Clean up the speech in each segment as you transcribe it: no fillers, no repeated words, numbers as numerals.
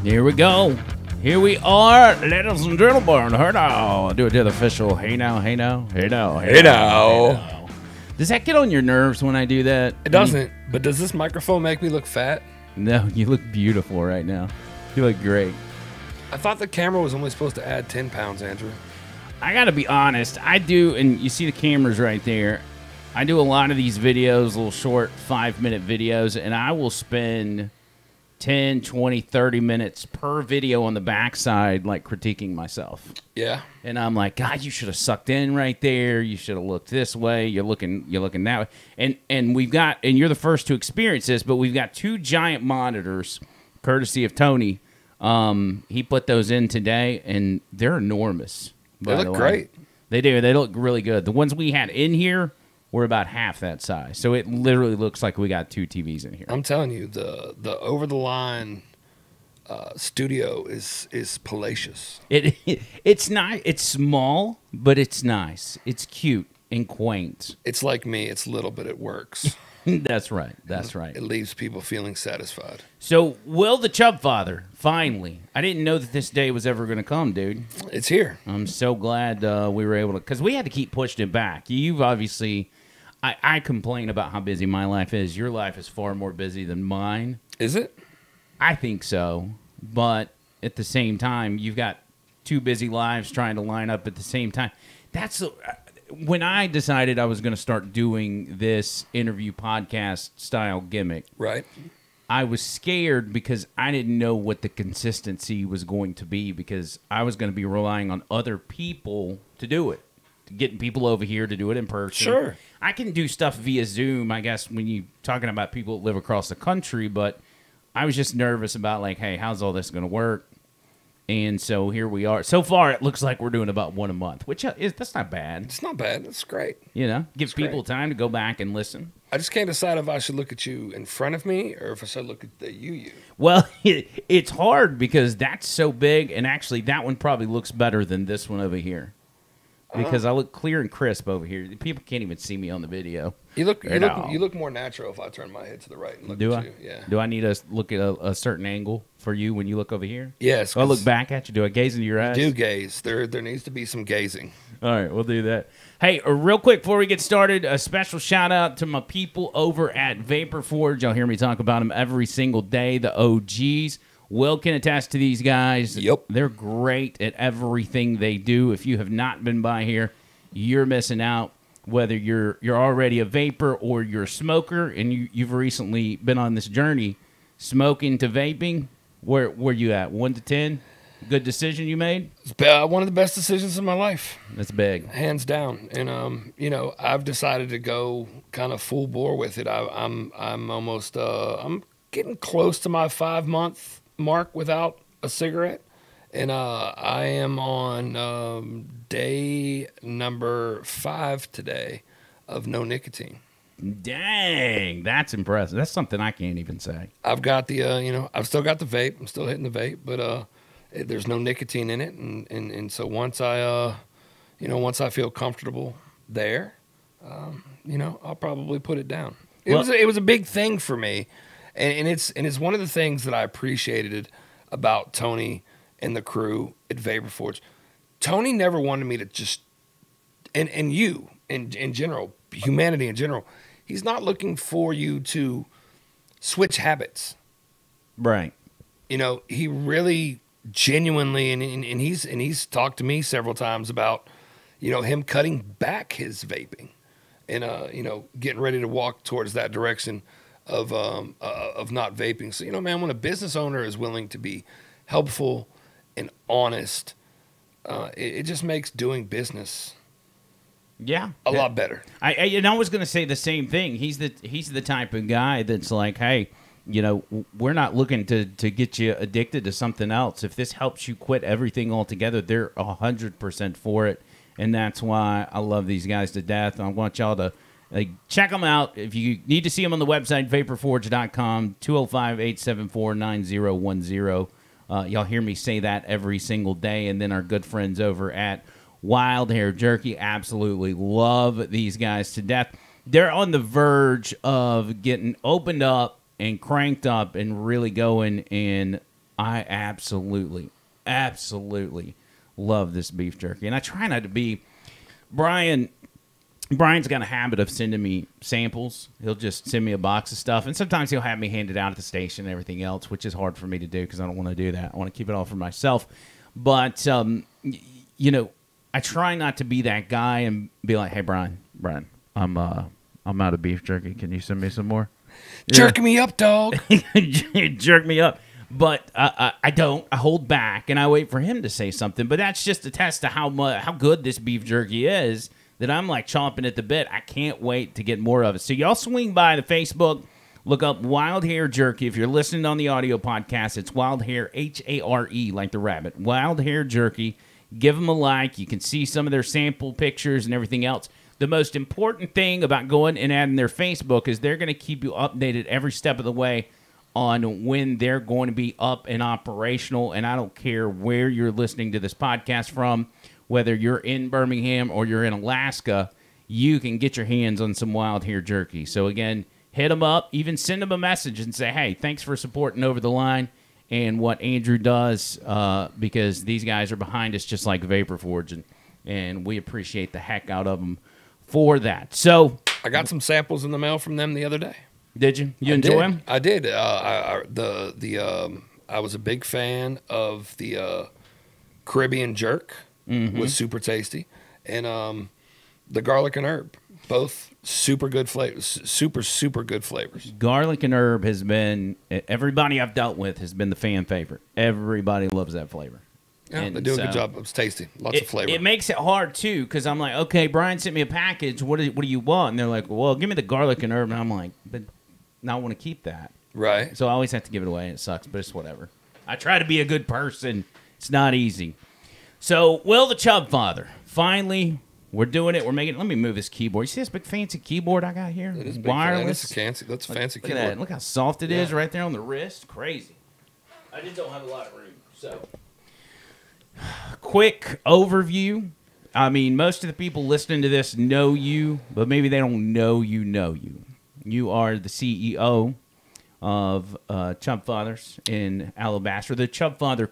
Here we go. Here we are, ladies and gentlemen. Hey now. Do it to the official. Hey now, hey now, hey now, Hey now. Does that get on your nerves when I do that? It doesn't, but does this microphone make me look fat? No, you look beautiful right now. You look great. I thought the camera was only supposed to add 10 pounds, Andrew. I got to be honest. I do, and you see the cameras right there. I do a lot of these videos, little short 5-minute videos, and I will spend 10, 20, 30 minutes per video on the backside, like critiquing myself. Yeah. And I'm like, God, you should have sucked in right there. You should have looked this way. You're looking that way. And we've got, and you're the first to experience this, but we've got 2 giant monitors, courtesy of Tony. He put those in today, and they're enormous. They look great. They do. They look really good. The ones we had in here were about half that size. So it literally looks like we got 2 TVs in here. I'm telling you, the over-the-line studio is palatious. It's nice. It's small, but it's nice. It's cute and quaint. It's like me. It's little, but it works. That's right. That's right. It leaves people feeling satisfied. So, Will the Chubbfather, finally. I didn't know that this day was ever going to come, dude. It's here. I'm so glad we were able to, because we had to keep pushing it back. You've obviously, I complain about how busy my life is. Your life is far more busy than mine. Is it? I think so. But at the same time, you've got 2 busy lives trying to line up at the same time. That's when I decided I was going to start doing this interview podcast style gimmick. Right. I was scared because I didn't know what the consistency was going to be, because I was going to be relying on other people to do it, getting people over here to do it in person. Sure. I can do stuff via Zoom, I guess, when you're talking about people that live across the country, but I was just nervous about, like, hey, how's all this going to work? And so here we are. So far, it looks like we're doing about 1 a month, which that's not bad. It's not bad. It's great. You know, gives people great. time to go back and listen. I just can't decide if I should look at you in front of me or if I should look at the you. Well, it's hard because that's so big, and actually that one probably looks better than this one over here. Because I look clear and crisp over here. People can't even see me on the video. You look more natural if I turn my head to the right and look at you. Yeah. Do I need to look at a certain angle for you when you look over here? Yes. Do I look back at you? Do I gaze into your eyes? Do gaze. There needs to be some gazing. All right, we'll do that. Hey, real quick before we get started, a special shout out to my people over at Vapor Forge. Y'all hear me talk about them every single day, the OGs. Will can attest to these guys. Yep. They're great at everything they do. If you have not been by here, you're missing out. Whether you're already a vapor or you're a smoker and you've recently been on this journey, smoking to vaping, where you at? 1 to 10? Good decision you made? It's one of the best decisions in my life. That's big. Hands down. And, I've decided to go kind of full bore with it. I'm almost, I'm getting close to my 5-month mark without a cigarette, and I am on day number 5 today of no nicotine. Dang, that's impressive. That's something I can't even say. I've got the I've still got the vape. I'm still hitting the vape, but there's no nicotine in it, and so once I feel comfortable there, I'll probably put it down. It was a big thing for me. And it's one of the things that I appreciated about Tony and the crew at Vapor Forge. Tony never wanted me to just, and you in general, humanity in general, he's not looking for you to switch habits. Right. He really genuinely, and he's talked to me several times about, him cutting back his vaping and, getting ready to walk towards that direction of not vaping. So, man, when a business owner is willing to be helpful and honest, it just makes doing business a lot better. I was going to say the same thing. He's the type of guy that's like, hey, we're not looking to get you addicted to something else. If this helps you quit everything altogether, they're 100% for it. And that's why I love these guys to death. I want y'all to check them out. If you need to see them on the website, vaporforge.com, 205-874-9010. Y'all hear me say that every single day. And then our good friends over at Wild Hair Jerky, absolutely love these guys to death. They're on the verge of getting opened up and cranked up and really going, and I absolutely love this beef jerky. And I try not to be... Brian's got a habit of sending me samples. He'll just send me a box of stuff. And sometimes he'll have me hand it out at the station and everything else, which is hard for me to do because I don't want to do that. I want to keep it all for myself. But, you know, I try not to be that guy and be like, hey, Brian, I'm out of beef jerky. Can you send me some more? Jerk me up, dog. Jerk me up. But I don't. I hold back, and I wait for him to say something. But that's just a test to how good this beef jerky is that I'm, like, chomping at the bit. I can't wait to get more of it. So y'all swing by the Facebook, look up Wild Hair Jerky. If you're listening on the audio podcast, it's Wild Hair, H-A-R-E, like the rabbit. Wild Hair Jerky. Give them a like. You can see some of their sample pictures and everything else. The most important thing about going and adding their Facebook is they're going to keep you updated every step of the way on when they're going to be up and operational. And I don't care where you're listening to this podcast from, whether you're in Birmingham or you're in Alaska, you can get your hands on some Wild Hair Jerky. So again, hit them up, even send them a message and say, hey, thanks for supporting Over the Line and what Andrew does, because these guys are behind us just like Vapor Forge, and we appreciate the heck out of them for that. So I got some samples in the mail from them the other day. Did you? You enjoy them? I did. I was a big fan of the Caribbean Jerk. Was super tasty, and the garlic and herb, both super good flavors. Super good flavors. Garlic and herb has been, everybody I've dealt with has been the fan favorite. Everybody loves that flavor. Yeah, and they do a good job. It's tasty. Lots of flavor. It makes it hard, too, because I'm like, okay, Brian sent me a package. What do you want? And they're like, well, give me the garlic and herb. And I'm like, but now I want to keep that. Right. So I always have to give it away, and it sucks, but it's whatever. I try to be a good person. It's not easy. So, Will the Chubbfather, finally, we're doing it. We're making it. Let me move this keyboard. You see this big fancy keyboard I got here? It is wireless. That's a fancy Look at keyboard. that. Look how soft it is right there on the wrist. Crazy. I just don't have a lot of room. So, quick overview. I mean, most of the people listening to this know you, but maybe they don't know you know you. You are the CEO of Chubbfathers in Alabaster, the Chubbfather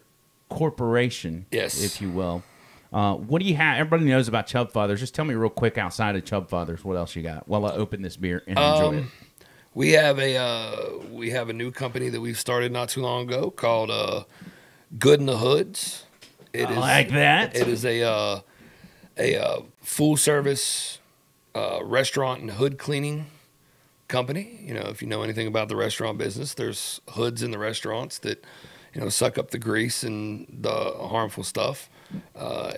Corporation, yes, if you will. What do you have? Everybody knows about Chubbfathers. Just tell me real quick outside of Chubbfathers, what else you got while I open this beer and enjoy it. We have a new company that we've started not too long ago called Good in the Hoods. I like that. It is a full service restaurant and hood cleaning company. You know, if you know anything about the restaurant business, there's hoods in the restaurants that, you know, suck up the grease and the harmful stuff.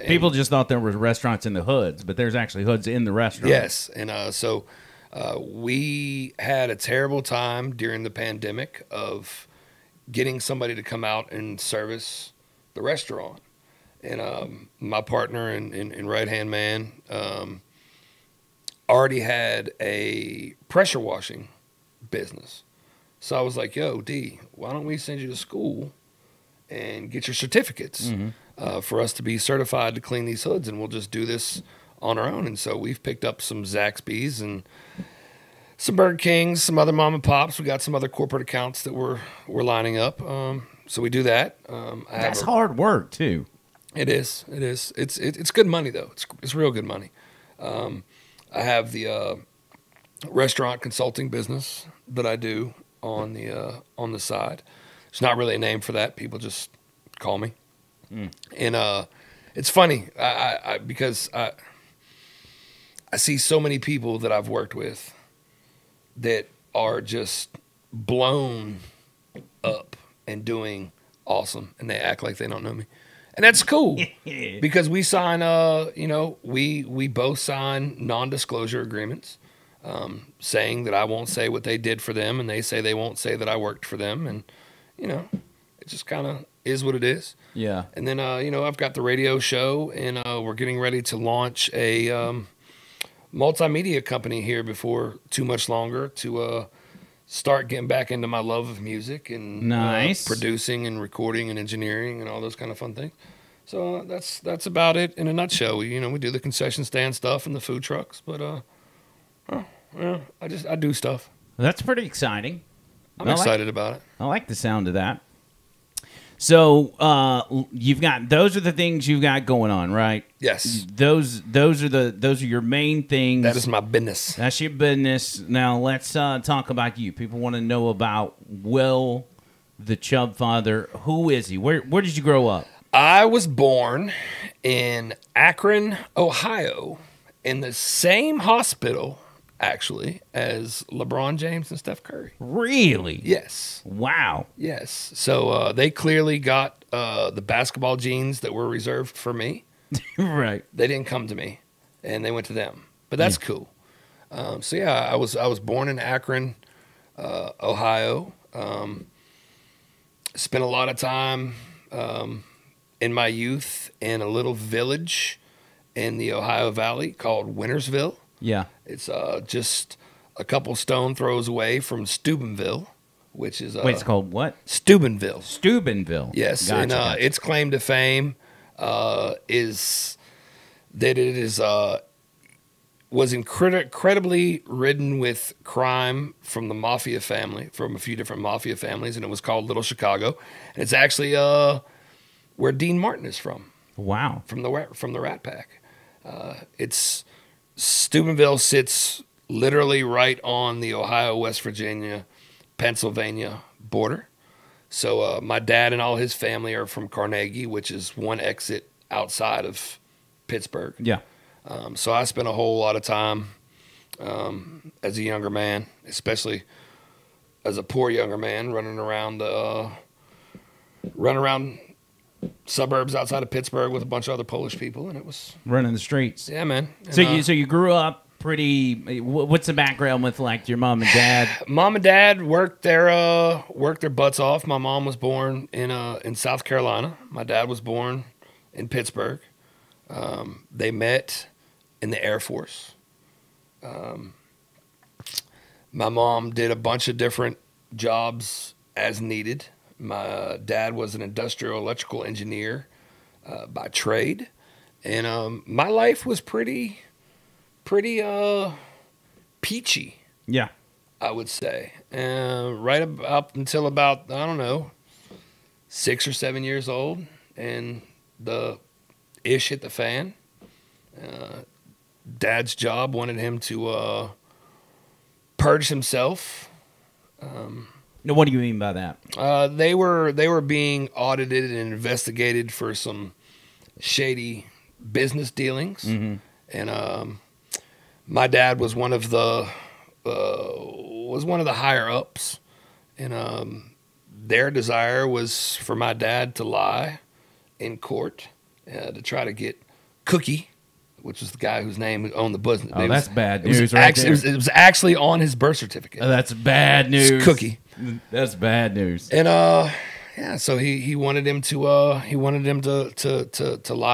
People just thought there were restaurants in the hoods, but there's actually hoods in the restaurant. Yes, and so we had a terrible time during the pandemic of getting somebody to come out and service the restaurant. And my partner and right-hand man already had a pressure washing business. So I was like, yo, D, why don't we send you to school and get your certificates for us to be certified to clean these hoods, and we'll just do this on our own. And so we've picked up some Zaxby's and some Burger Kings, some other mom and pops. We got some other corporate accounts that we're lining up. So we do that. That's hard work too. It is. It's good money though. It's real good money. I have the restaurant consulting business that I do on the side. There's not really a name for that. People just call me. And it's funny because I see so many people that I've worked with that are just blown up and doing awesome, and they act like they don't know me. And that's cool because we sign, we both sign non-disclosure agreements saying that I won't say what they did for them, and they say they won't say that I worked for them. And, it just kind of is what it is. Yeah. And then, I've got the radio show, and we're getting ready to launch a multimedia company here before too much longer to start getting back into my love of music and nice. Producing and recording and engineering and all those kind of fun things. So that's about it in a nutshell. We do the concession stand stuff and the food trucks, but I do stuff. That's pretty exciting. I'm excited about it. I like the sound of that. So you've got those are the things you've got going on, right? Yes. Those are your main things. That is my business. That's your business. Now let's talk about you. People want to know about Will, the Chubbfather. Who is he? Where did you grow up? I was born in Akron, Ohio, in the same hospital, actually, as LeBron James and Steph Curry. Really? Yes. Wow. Yes. So they clearly got the basketball genes that were reserved for me. Right. They didn't come to me, and they went to them. But that's cool. So yeah, I was born in Akron, Ohio. Spent a lot of time in my youth in a little village in the Ohio Valley called Wintersville. Yeah. It's just a couple stone throws away from Steubenville, which is Wait, it's called what? Steubenville. Steubenville. Yes, Gotcha, and gotcha. its claim to fame is that it was incredibly ridden with crime from the mafia family, from a few different mafia families, and it was called Little Chicago. And it's actually where Dean Martin is from. Wow. From the Rat Pack. It's Steubenville sits literally right on the Ohio, West Virginia, Pennsylvania border. So my dad and all his family are from Carnegie, which is one exit outside of Pittsburgh. Yeah. So I spent a whole lot of time as a younger man, especially as a poor younger man, running around suburbs outside of Pittsburgh with a bunch of other Polish people, and it was Running the streets. yeah, man. And, So you grew up pretty. What's the background with like your mom and dad? Mom and dad worked their butts off. My mom was born in South Carolina. My dad was born in Pittsburgh. They met in the Air Force. My mom did a bunch of different jobs as needed. My dad was an industrial electrical engineer by trade, and my life was pretty peachy, Yeah. I would say. Right up until about, I don't know, 6 or 7 years old, and the ish hit the fan. Dad's job wanted him to purge himself. Now, what do you mean by that? They were being audited and investigated for some shady business dealings, and my dad was one of the higher ups, and their desire was for my dad to lie in court to try to get Cookie, which was the guy whose name owned the business. Oh, that's bad It was news, right there. it was actually on his birth certificate. Oh, that's bad news. It's Cookie. That's bad news. And yeah, so he wanted him to lie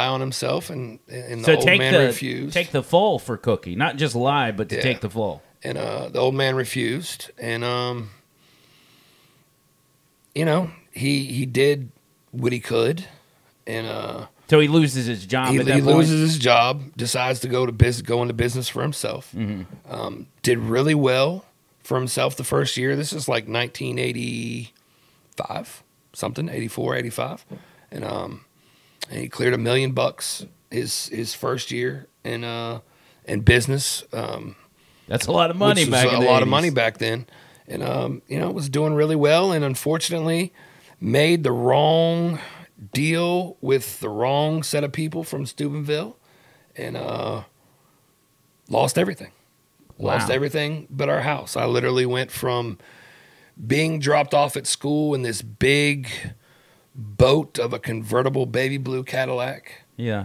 on himself, and the old man refused. Take the fall for Cookie, not just lie, but to Yeah. take the fall. And the old man refused, and he did what he could, and So he loses his job he at that point? loses his job, decides to go into business for himself. Did really well for himself the first year. This is like 1985, something, 84, 85. And he cleared $1 million his first year in business. That's a lot of money which was back in the a lot 80s. of money back then. And, was doing really well, and unfortunately made the wrong deal with the wrong set of people from Steubenville, and lost everything. Wow. Lost everything but our house. I literally went from being dropped off at school in this big boat of a convertible baby blue Cadillac Yeah.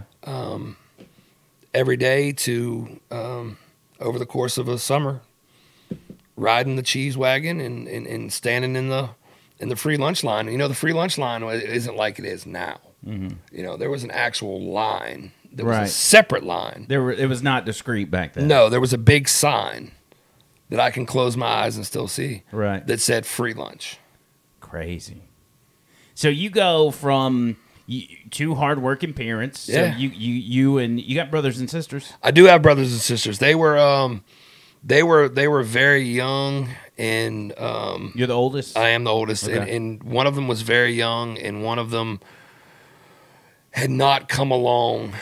every day to, over the course of a summer, riding the cheese wagon and standing in the free lunch line. The free lunch line isn't like it is now. There was an actual line. There was Right. a separate line. It was not discreet back then. No, there was a big sign that I can close my eyes and still see. Right. That said free lunch. Crazy. So you go from two hardworking parents. Yeah. So you got brothers and sisters. I do have brothers and sisters. They were very young and You're the oldest? I am the oldest, Okay. and one of them was very young, and one of them had not come along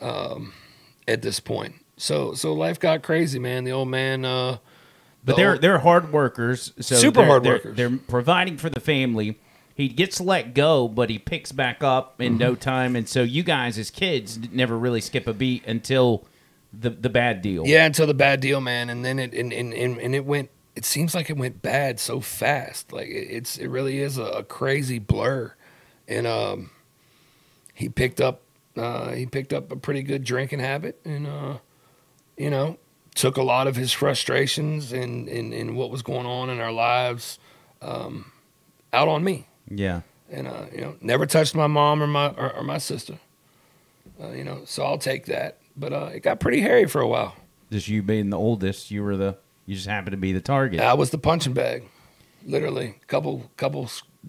at this point. So life got crazy, man. The old man. But they're hard workers. So Super hard workers. They're providing for the family. He gets let go, but he picks back up in no time. And so you guys, as kids, never really skip a beat until the bad deal. Yeah, until the bad deal, man. And then it went. It seems like it went bad so fast. Like it really is a crazy blur. And he picked up a pretty good drinking habit, and took a lot of his frustrations and what was going on in our lives out on me. Yeah. And never touched my mom or my sister. So I'll take that. But it got pretty hairy for a while. Just you being the oldest, you just happened to be the target. I was the punching bag, literally. Couple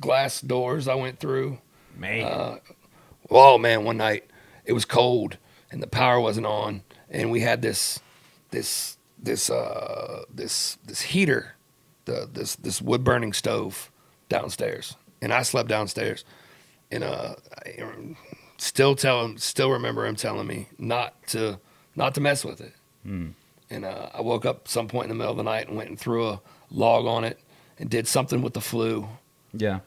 glass doors I went through. Man. Oh man, one night it was cold and the power wasn't on, and we had this heater, this wood burning stove downstairs, and I slept downstairs, and I still remember him telling me not to mess with it. And I woke up some point in the middle of the night and went and threw a log on it and did something with the flue. Yeah.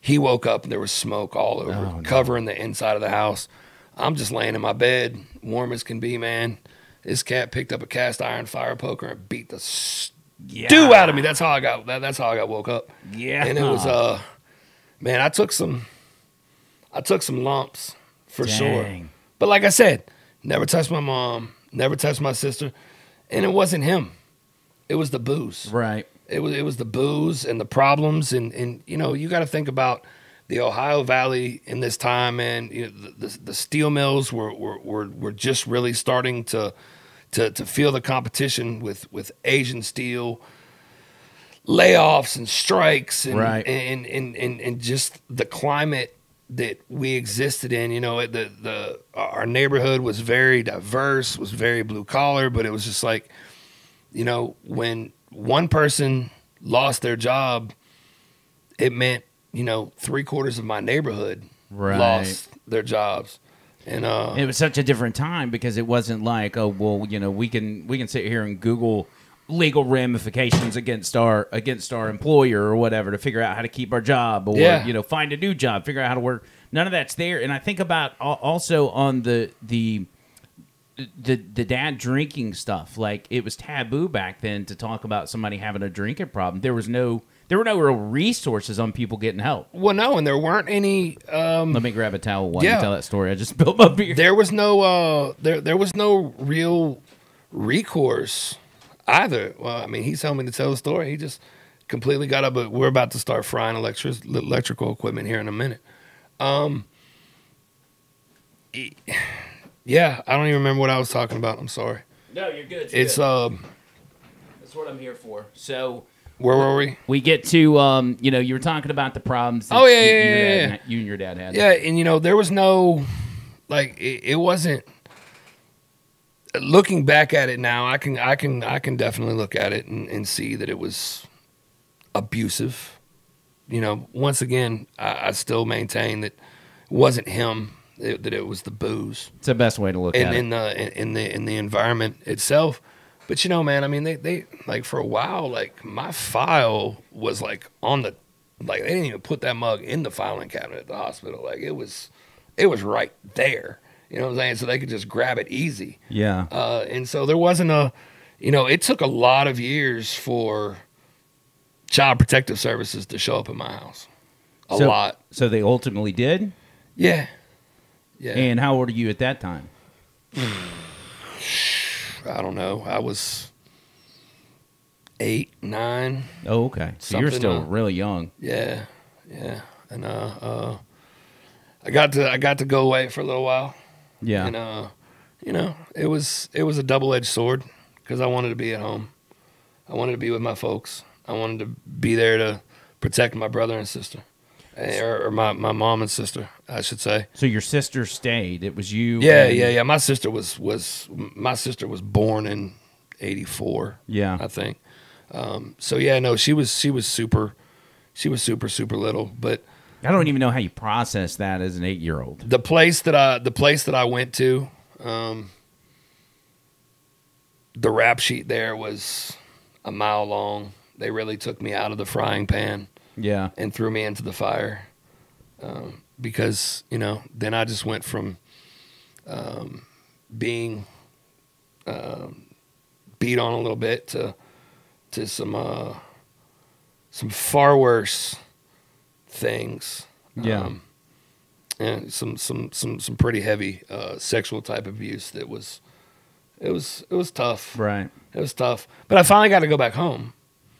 He woke up and there was smoke all over, covering the inside of the house. I'm just laying in my bed, warm as can be, man. This cat picked up a cast iron fire poker and beat the stew out of me. That's how I got woke up. Yeah. And it was man, I took some lumps for sure. But like I said, never touched my mom, never touched my sister, and it wasn't him. It was the booze. Right. It was the booze and the problems, and you got to think about the Ohio Valley in this time, man. The steel mills were just really starting to feel the competition with Asian steel layoffs and strikes, and right. and just the climate that we existed in. Our neighborhood was very diverse, was very blue collar, but it was just like, when one person lost their job, it meant, 3/4 of my neighborhood lost their jobs. And it was such a different time because it wasn't like, oh, well, we can sit here and Google legal ramifications against our employer or whatever to figure out how to keep our job or find a new job, figure out how to work. None of that's there. And I think about also on the dad drinking stuff. Like, it was taboo back then to talk about somebody having a drinking problem. There were no real resources on people getting help. Well, no, and there weren't any. Let me grab a towel while you tell that story. I just spilled my beer. There was no there was no real recourse either. Well, I mean, he's telling me to tell the story. He just completely got up. But we're about to start frying electrical equipment here in a minute. Yeah, I don't even remember what I was talking about. I'm sorry. No, you're good. It's good. That's what I'm here for. So where were we? We get to you were talking about the problems. That you and your dad had. Yeah, and there was no, like, it wasn't. Looking back at it now, I can definitely look at it and see that it was abusive. Once again, I still maintain that it wasn't him. That it was the booze. It's the best way to look at it. In the environment itself. But man, I mean, they like, for a while, like, my file was like they didn't even put that mug in the filing cabinet at the hospital. Like, it was right there. You know what I'm saying? So they could just grab it easy. Yeah. And so there wasn't it took a lot of years for Child Protective Services to show up at my house. A lot. So they ultimately did? Yeah. Yeah. And how old are you at that time? I don't know. I was 8, 9. Oh, okay. So you're still really young. Yeah. Yeah. And I got to go away for a little while. Yeah. And it was a double-edged sword because I wanted to be at home. I wanted to be with my folks. I wanted to be there to protect my brother and sister. Or my mom and sister, I should say. So your sister stayed. It was you. Yeah. My sister was born in '84. Yeah, I think. So yeah, no, she was super little. But I don't even know how you process that as an 8-year-old. the place that I went to, the rap sheet there was a mile long. They really took me out of the frying pan, Yeah, and threw me into the fire, because then I just went from being beat on a little bit to some far worse things. Yeah. And some pretty heavy sexual type abuse that was tough. Right. It was tough. But I finally got to go back home.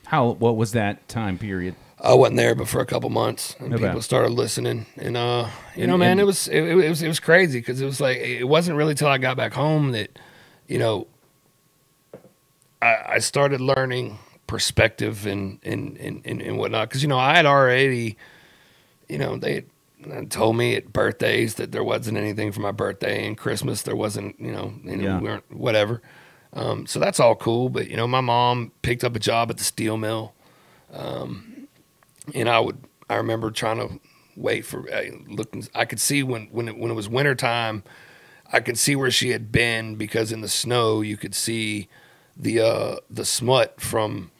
What was that time period? I wasn't there but for a couple months, and Okay. people started listening. And man, it was crazy, because it was like, it wasn't really till I got back home that I started learning perspective and whatnot. Because I had already, they had told me at birthdays that there wasn't anything for my birthday, and Christmas there wasn't, Yeah. we weren't, whatever. So that's all cool. But my mom picked up a job at the steel mill. And I remember trying to wait for looking. I could see when it was winter time, I could see where she had been, because in the snow you could see the smut from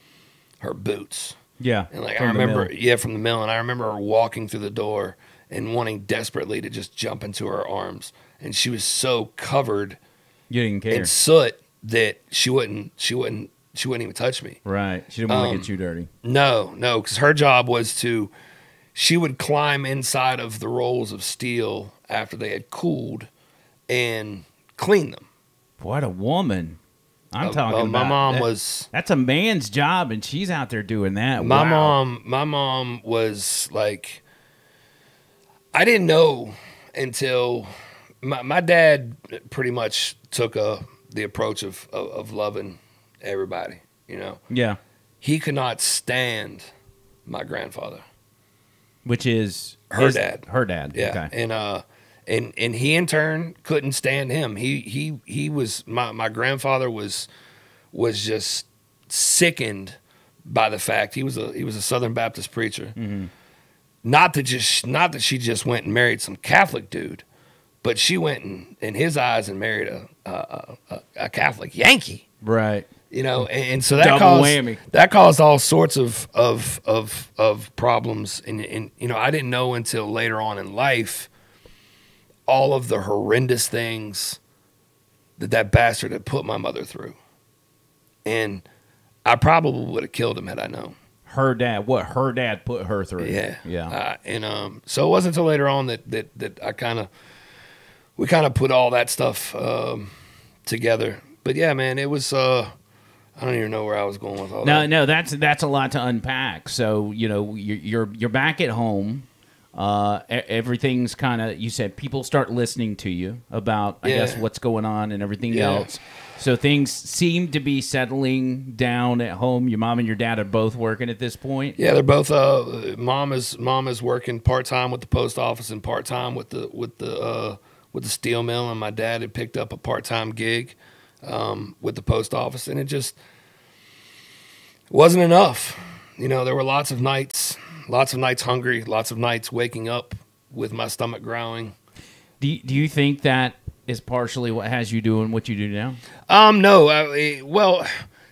her boots. Yeah. And like, I from the remember, mill. from the mill, and I remember her walking through the door and wanting desperately to just jump into her arms, and she was so covered You didn't care. in soot that she wouldn't even touch me. Right. She didn't want to get you dirty. No, because her job was she would climb inside of the rolls of steel after they had cooled and clean them. What a woman. I'm talking about. My mom was. That's a man's job, and she's out there doing that. My Wow. mom was like, I didn't know until my dad pretty much took the approach of loving everybody. Yeah. He could not stand my grandfather. Which is Her dad. Her dad. Yeah. Okay. And he in turn couldn't stand him. He was my grandfather was just sickened by the fact he was a Southern Baptist preacher. Mm-hmm. Not that she just went and married some Catholic dude, but she went in his eyes and married a Catholic Yankee. Right. And so that Double caused whammy. That caused all sorts of problems, and I didn't know until later on in life all of the horrendous things that bastard had put my mother through, and I probably would have killed him had I known. Her dad. What her dad put her through. Yeah, Yeah. and so it wasn't until later on that we kind of put all that stuff together. But yeah, man, it was. I don't even know where I was going with all that. No, that's a lot to unpack. So you're back at home. Everything's kind of, you said people start listening to you about, I guess, what's going on and everything else. So things seem to be settling down at home. Your mom and your dad are both working at this point. Yeah, they're both. Mom is working part-time with the post office and part-time with the steel mill, and my dad had picked up a part-time gig with the post office, and it just wasn't enough. There were lots of nights hungry, lots of nights waking up with my stomach growling. Do you think that is partially what has you doing what you do now? No. Well,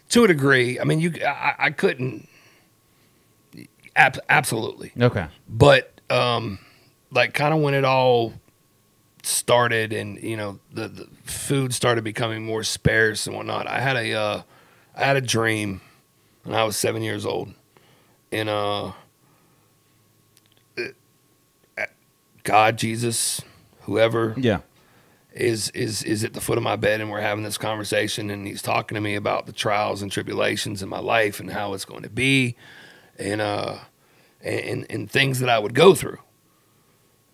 to a degree. I mean, I couldn't. Absolutely. Okay. But like, kind of when it all started, and the food started becoming more sparse and whatnot, I had a dream when I was 7 years old, and God, Jesus, whoever, is at the foot of my bed, and we're having this conversation, and he's talking to me about the trials and tribulations in my life and how it's going to be, and things that I would go through,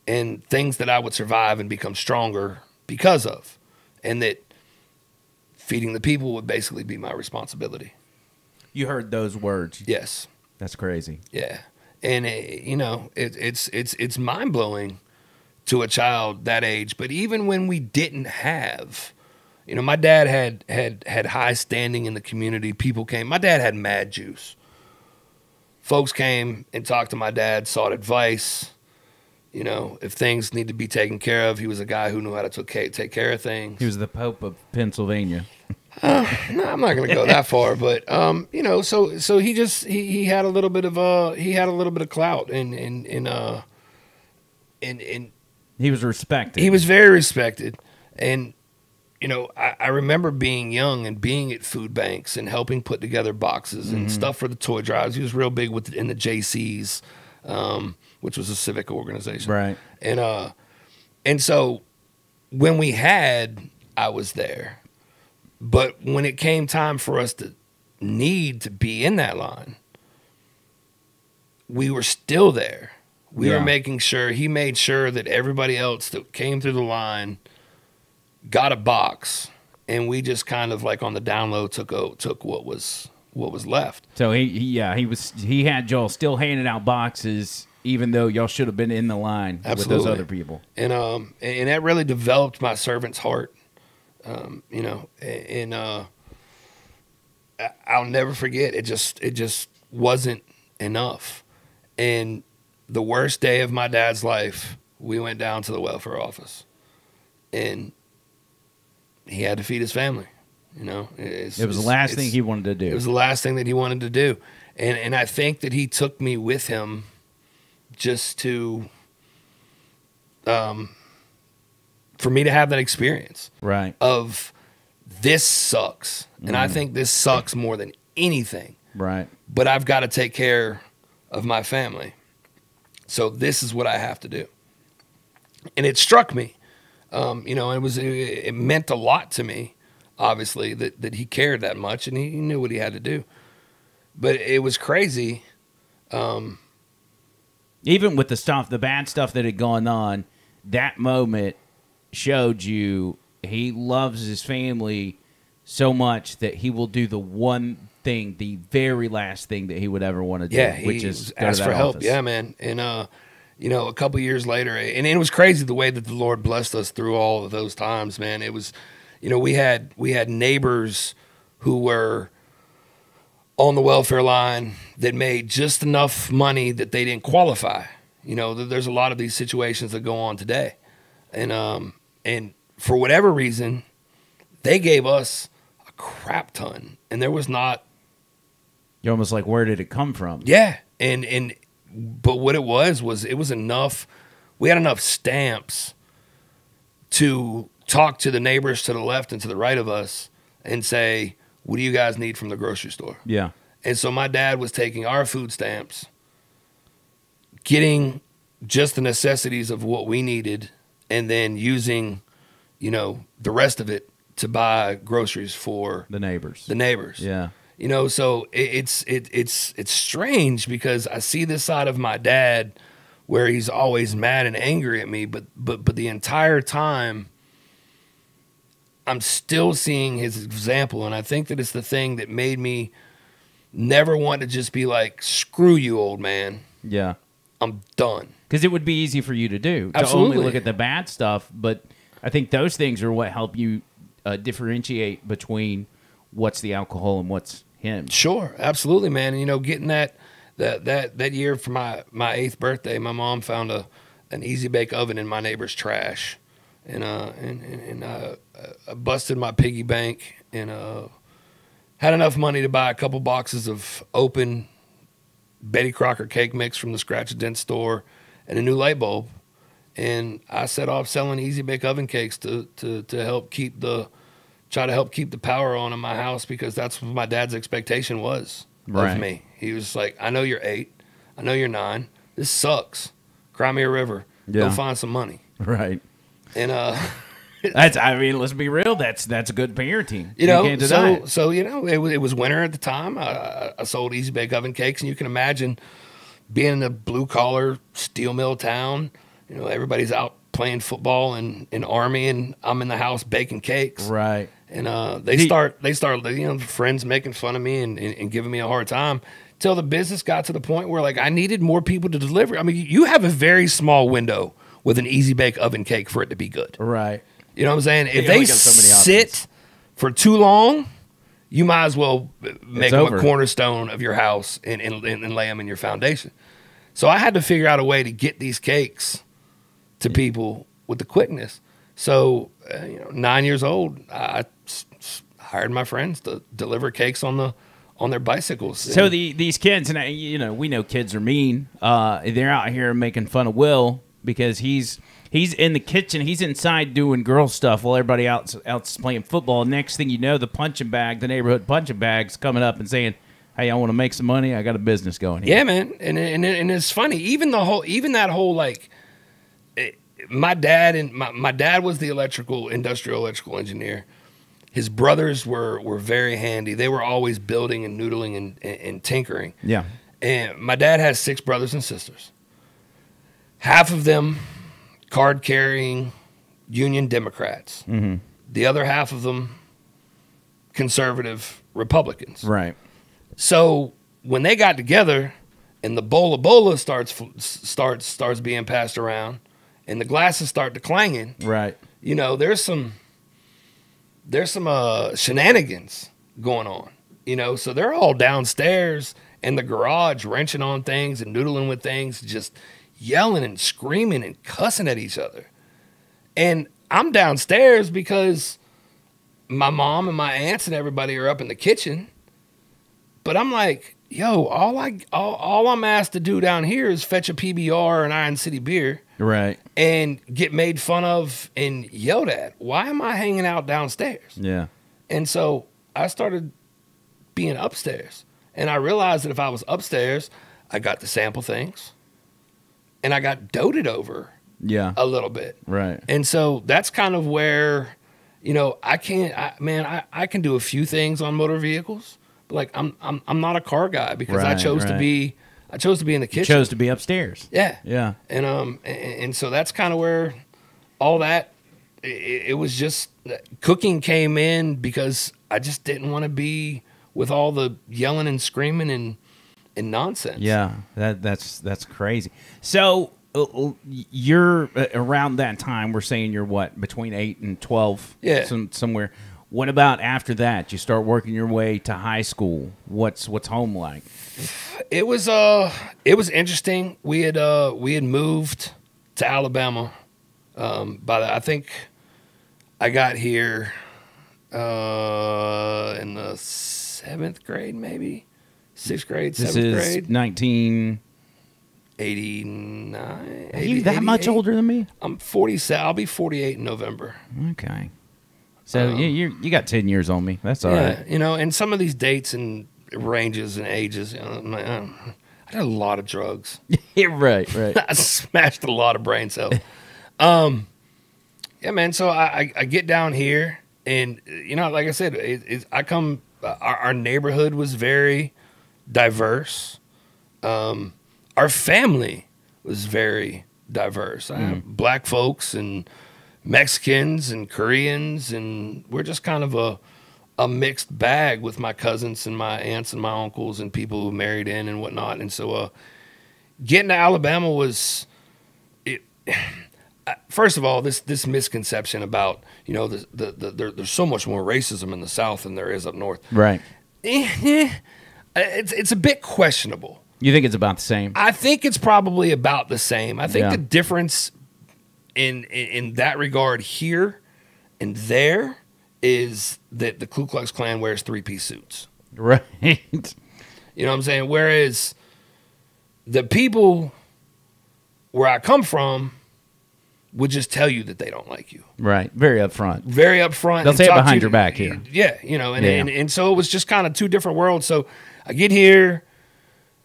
and things that I would survive and become stronger because of, and that feeding the people would basically be my responsibility. You heard those words. Yes. That's crazy. Yeah. And it's mind-blowing to a child that age. But even when we didn't have, You know, my dad had high standing in the community. People came. My dad had mad juice. Folks came and talked to my dad, sought advice. You know, if things need to be taken care of, he was a guy who knew how to take care of things. He was the Pope of Pennsylvania. No, I'm not going to go that far, but you know, so he had a little bit of clout, and he was respected. He was very respected, and you know, I remember being young and being at food banks and helping put together boxes and stuff for the toy drives. He was real big in the JCs, which was a civic organization, right? And so when we had, I was there. But when it came time for us to need to be in that line, we were still there. We were making sure, he made sure that everybody else that came through the line got a box, and we just kind of like on the down low took what was left. So he had y'all still handing out boxes, even though y'all should have been in the line with those other people. And that really developed my servant's heart. You know, and I'll never forget. It just wasn't enough. And the worst day of my dad's life, we went down to the welfare office, and he had to feed his family. You know, it was the last thing he wanted to do. It was the last thing that he wanted to do, and I think that he took me with him just to for me to have that experience, right? Of this sucks, and I think this sucks more than anything, right? But I've got to take care of my family, so this is what I have to do. And it struck me, you know, it meant a lot to me, obviously, that he cared that much and he knew what he had to do. But it was crazy, even with the bad stuff that had gone on. That moment showed you he loves his family so much that he will do the one thing, the very last thing that he would ever want to do, which is ask for help. Yeah, man. And you know, a couple years later, and it was crazy the way that the Lord blessed us through all of those times, man. It was, you know, we had neighbors who were on the welfare line that made just enough money that they didn't qualify. You know, there's a lot of these situations that go on today. And for whatever reason, they gave us a crap ton, and there was not. You're almost like, where did it come from? Yeah, but what it was enough. We had enough stamps to talk to the neighbors to the left and to the right of us and say, what do you guys need from the grocery store? Yeah. And so my dad was taking our food stamps, getting just the necessities of what we needed, and then using, you know, the rest of it to buy groceries for the neighbors. Yeah. You know, so it's strange because I see this side of my dad where he's always mad and angry at me, but the entire time I'm still seeing his example, and I think that it's the thing that made me never want to just be like, screw you, old man. Yeah. I'm done. Because it would be easy for you to do. Absolutely. To only look at the bad stuff, but I think those things are what help you differentiate between what's the alcohol and what's him. Sure, absolutely, man. And, you know, getting that year for my 8th birthday, my mom found an easy bake oven in my neighbor's trash, and I busted my piggy bank and had enough money to buy a couple boxes of open Betty Crocker cake mix from the Scratch and Dent store and a new light bulb, and I set off selling easy bake oven cakes to help keep the power on in my house, because that's what my dad's expectation was of me. He was like, I know you're 8. I know you're 9. This sucks. Cry me a river. Yeah. Go find some money. Right. And let's be real. That's good parenting. You know, so you know, it was winter at the time. I sold easy bake oven cakes, and you can imagine being in a blue collar steel mill town. You know, everybody's out playing football and Army, and I'm in the house baking cakes. Right. And they start, you know, friends making fun of me and giving me a hard time, till the business got to the point where, like, I needed more people to deliver. I mean, you have a very small window with an easy bake oven cake for it to be good. Right. You know what I'm saying? If they sit for too long, you might as well make them over. a cornerstone of your house and lay them in your foundation. So I had to figure out a way to get these cakes to people with the quickness. So, 9 years old, I hired my friends to deliver cakes on their bicycles. So these kids, and we know kids are mean. They're out here making fun of Will because he's in the kitchen. He's inside doing girl stuff while everybody else is playing football. Next thing you know, the neighborhood punching bag's coming up and saying, "Hey, I want to make some money. I got a business going here." Yeah, man, and it's funny. Even that whole like, my dad was the industrial electrical engineer. His brothers were very handy. They were always building and noodling and tinkering. Yeah. And my dad has 6 brothers and sisters. Half of them card-carrying Union Democrats. Mm-hmm. The other half of them conservative Republicans. Right. So when they got together and the bola starts being passed around and the glasses start declanging, right. There's some shenanigans going on, so they're all downstairs in the garage wrenching on things and noodling with things, just yelling and screaming and cussing at each other. And I'm downstairs because my mom and my aunts and everybody are up in the kitchen. But I'm like, yo, all I'm asked to do down here is fetch a PBR and Iron City beer. Right. And get made fun of and yelled at. Why am I hanging out downstairs? Yeah. And so I started being upstairs. And I realized that if I was upstairs, I got to sample things. And I got doted over a little bit. Right. And so that's kind of where, I can do a few things on motor vehicles. But like I'm not a car guy because I chose to be in the kitchen. You chose to be upstairs. Yeah. Yeah. And so that's kind of where all that it was just cooking came in because I just didn't want to be with all the yelling and screaming and nonsense. Yeah. That's crazy. So you're around that time. We're saying you're what, between 8 and 12? Yeah. Somewhere. What about after that? You start working your way to high school. What's home like? It was interesting. We had moved to Alabama. I think I got here in the 7th grade, maybe 6th grade, 7th grade. This is 1989. Are you that much older than me? I'm 47. I'll be 48 in November. Okay. So you got 10 years on me. That's all right. And some of these dates and ranges and ages, I did a lot of drugs. Yeah, right. I smashed a lot of brain cells. Yeah, man. So I get down here, and like I said, our neighborhood was very diverse. Our family was very diverse. I have black folks and Mexicans and Koreans, and we're just kind of a mixed bag with my cousins and my aunts and my uncles and people who married in and whatnot. And so getting to Alabama was, first of all, this misconception about, there's so much more racism in the South than there is up north. Right. It's a bit questionable. You think it's about the same? I think it's probably about the same. I think the difference in that regard here and there is that the Ku Klux Klan wears 3-piece suits. Right. You know what I'm saying? Whereas the people where I come from would just tell you that they don't like you. Right. Very upfront. Very upfront. They'll say it behind your back here. Yeah. And so it was just kind of two different worlds. So I get here,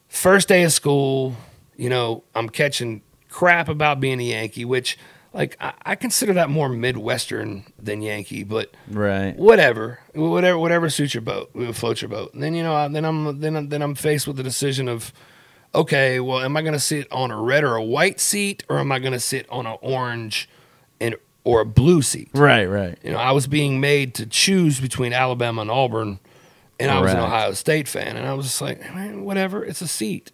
first day of school, I'm catching crap about being a Yankee, which like I consider that more Midwestern than Yankee, but right, whatever suits your boat, floats your boat. And then then I'm faced with the decision of, okay, well, am I going to sit on a red or a white seat, or am I going to sit on an orange or a blue seat? Right. I was being made to choose between Alabama and Auburn, and I was an Ohio State fan, and I was just like, man, whatever, it's a seat.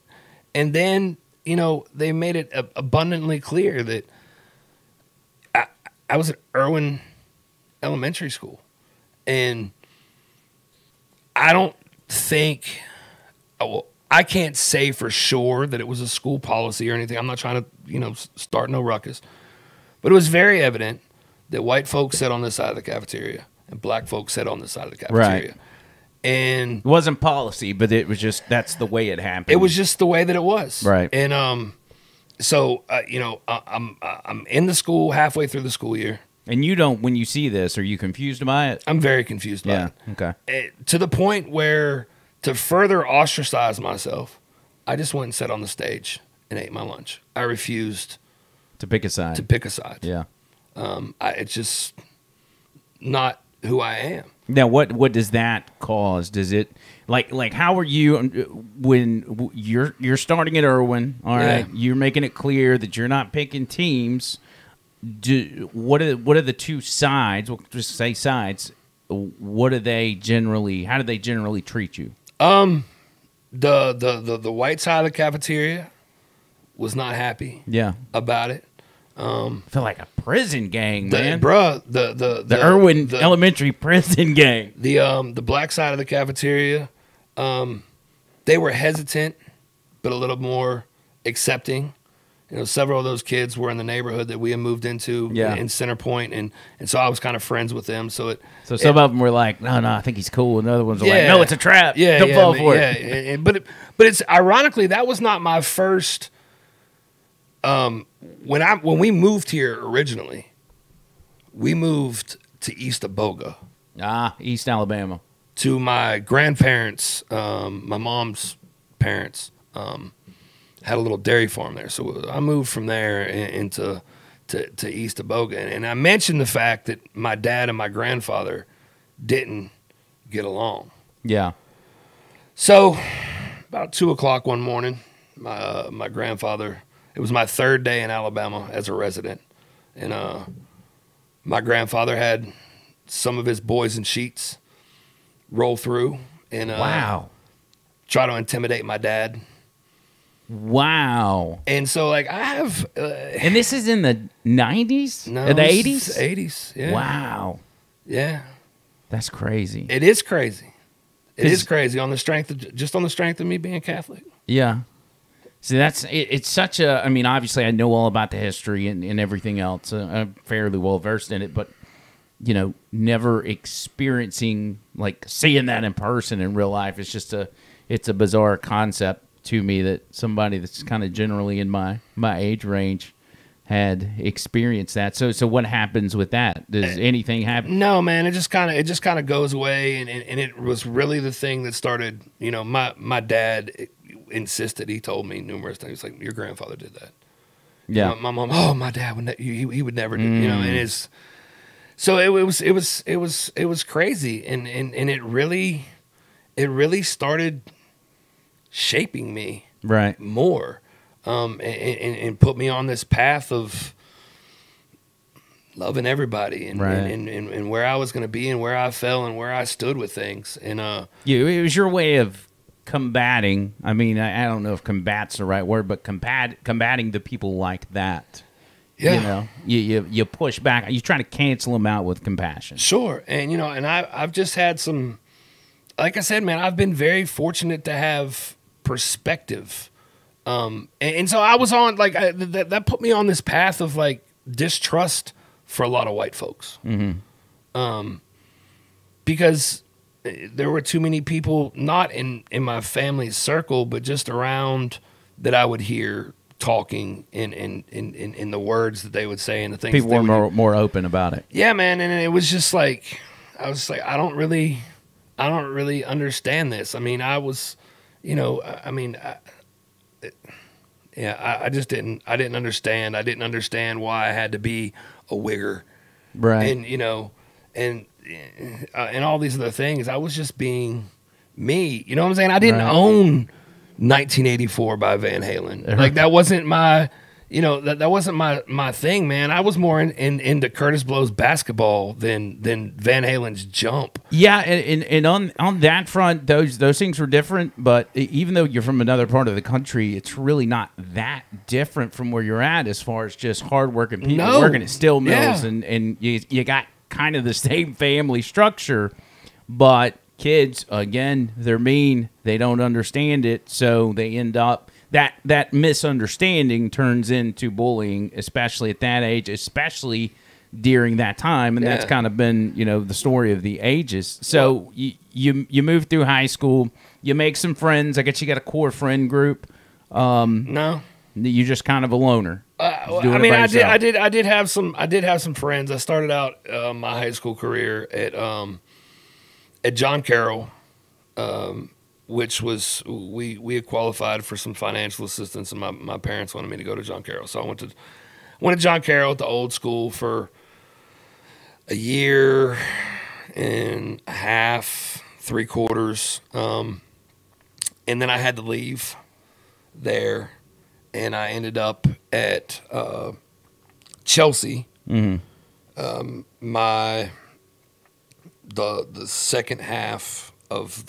And then they made it abundantly clear that I was at Irwin Elementary School, And I don't think, I can't say for sure that it was a school policy or anything. I'm not trying to, start no ruckus. But it was very evident that white folks sat on this side of the cafeteria and black folks sat on this side of the cafeteria. Right. And it wasn't policy, but it was just, that's the way it happened. It was just the way that it was. Right. And so I'm in the school halfway through the school year. And you don't, when you see this, are you confused by it? I'm very confused by it. Okay. To the point where, to further ostracize myself, I just went and sat on the stage and ate my lunch. I refused to pick a side. Yeah. It's just not who I am. Now, what does that cause? Does it like how are you when you're starting at Irwin? All right, you're making it clear that you're not picking teams. What are the two sides? We'll just say sides. What do they generally? How do they generally treat you? The white side of the cafeteria was not happy. Yeah. About it. I feel like a prison gang, man. The Irwin Elementary prison gang. The black side of the cafeteria, they were hesitant, but a little more accepting. Several of those kids were in the neighborhood that we had moved into in Center Point, and so I was kind of friends with them. So some of them were like, no, I think he's cool, and the other ones were like, no, it's a trap. Don't fall for it. But it's ironically that was not my first. When we moved here originally, we moved to East Aboga. East Alabama. To my grandparents, my mom's parents, had a little dairy farm there. So I moved from there into East Aboga. And I mentioned the fact that my dad and my grandfather didn't get along. Yeah. So about 2:00 one morning, my grandfather, it was my third day in Alabama as a resident. And my grandfather had some of his boys in sheets roll through and try to intimidate my dad. Wow. And so, I have... and this is in the 90s? No. The 80s? 80s, yeah. Wow. Yeah. That's crazy. It is crazy. It is crazy on the strength of me being Catholic. Yeah. See, it's such a... I mean, obviously, I know all about the history and everything else. I'm fairly well-versed in it, but, never experiencing, seeing that in person in real life. It's a bizarre concept to me that somebody that's kind of generally in my age range had experienced that. So what happens with that? Does anything happen? No, man. It just kind of goes away, and it was really the thing that started. My dad insisted. He told me numerous times, like, your grandfather did that. Yeah. My mom. Oh, my dad would. He would never do. And it's. So it was crazy, and it really started shaping me more, and put me on this path of loving everybody and where I was going to be and where I fell and where I stood with things. And it was your way of combating. I mean, I don't know if combat's the right word, but combating the people like that. Yeah. You push back. You try to cancel them out with compassion. Sure. And, and I've just had some, like I said, man, I've been very fortunate to have perspective. And so I was on, that put me on this path of, distrust for a lot of white folks. Mm-hmm. Because there were too many people, not in my family's circle, but just around, that I would hear talking in the words that they would say and the things people were more open about it. Yeah, man. And it was just I was like, I don't really understand this. I mean, I was, I just didn't understand. I didn't understand why I had to be a wigger. Right. And, and all these other things. I was just being me. You know what I'm saying? I didn't own 1984 by Van Halen. That wasn't my, that wasn't my thing, man. I was more into Curtis Blow's Basketball than Van Halen's Jump. Yeah, and on that front, those things were different. But even though you're from another part of the country, it's really not that different from where you're at as far as just hardworking people working at steel mills, and you got kind of the same family structure, but kids, again, they're mean. They don't understand it, so they end up that misunderstanding turns into bullying, especially at that age, especially during that time, and that's kind of been, the story of the ages. So you move through high school, you make some friends. I guess you got a core friend group. No, you're just kind of a loner. I mean, I did have some friends. I started out my high school career at John Carroll, which was we had qualified for some financial assistance, and my parents wanted me to go to John Carroll, so I went to John Carroll at the old school for a year and a half, 3/4, and then I had to leave there, and I ended up at Chelsea. Mm-hmm. The second half of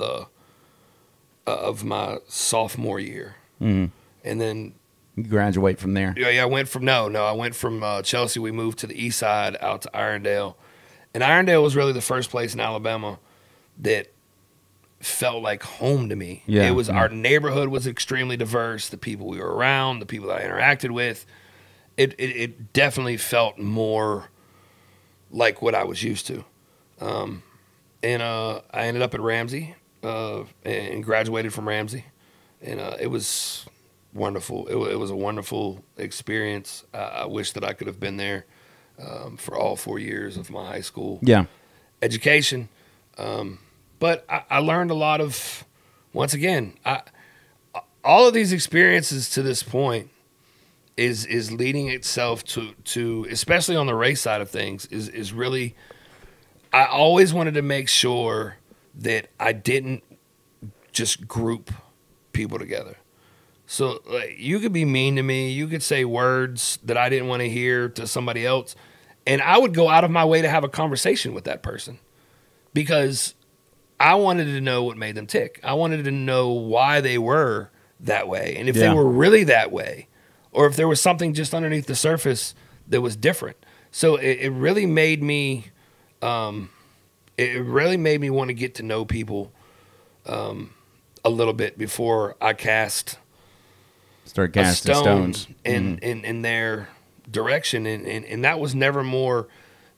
my sophomore year, and then you graduate from there. Yeah, I went from Chelsea. We moved to the east side out to Irondale, and Irondale was really the first place in Alabama that felt like home to me. Yeah, it was our neighborhood was extremely diverse. The people we were around, the people that I interacted with, it definitely felt more like what I was used to. And I ended up at Ramsey and graduated from Ramsey, and it was wonderful. It was a wonderful experience. I wish that I could have been there for all 4 years of my high school education. But I learned a lot of, once again, all of these experiences to this point is leading itself to especially on the race side of things, is really, I always wanted to make sure that I didn't just group people together. So like, you could be mean to me, you could say words that I didn't want to hear to somebody else, and I would go out of my way to have a conversation with that person because I wanted to know what made them tick. I wanted to know why they were that way, and if they were really that way, or if there was something just underneath the surface that was different. So it really made me, want to get to know people a little bit before I start casting stones in their direction, and that was never more.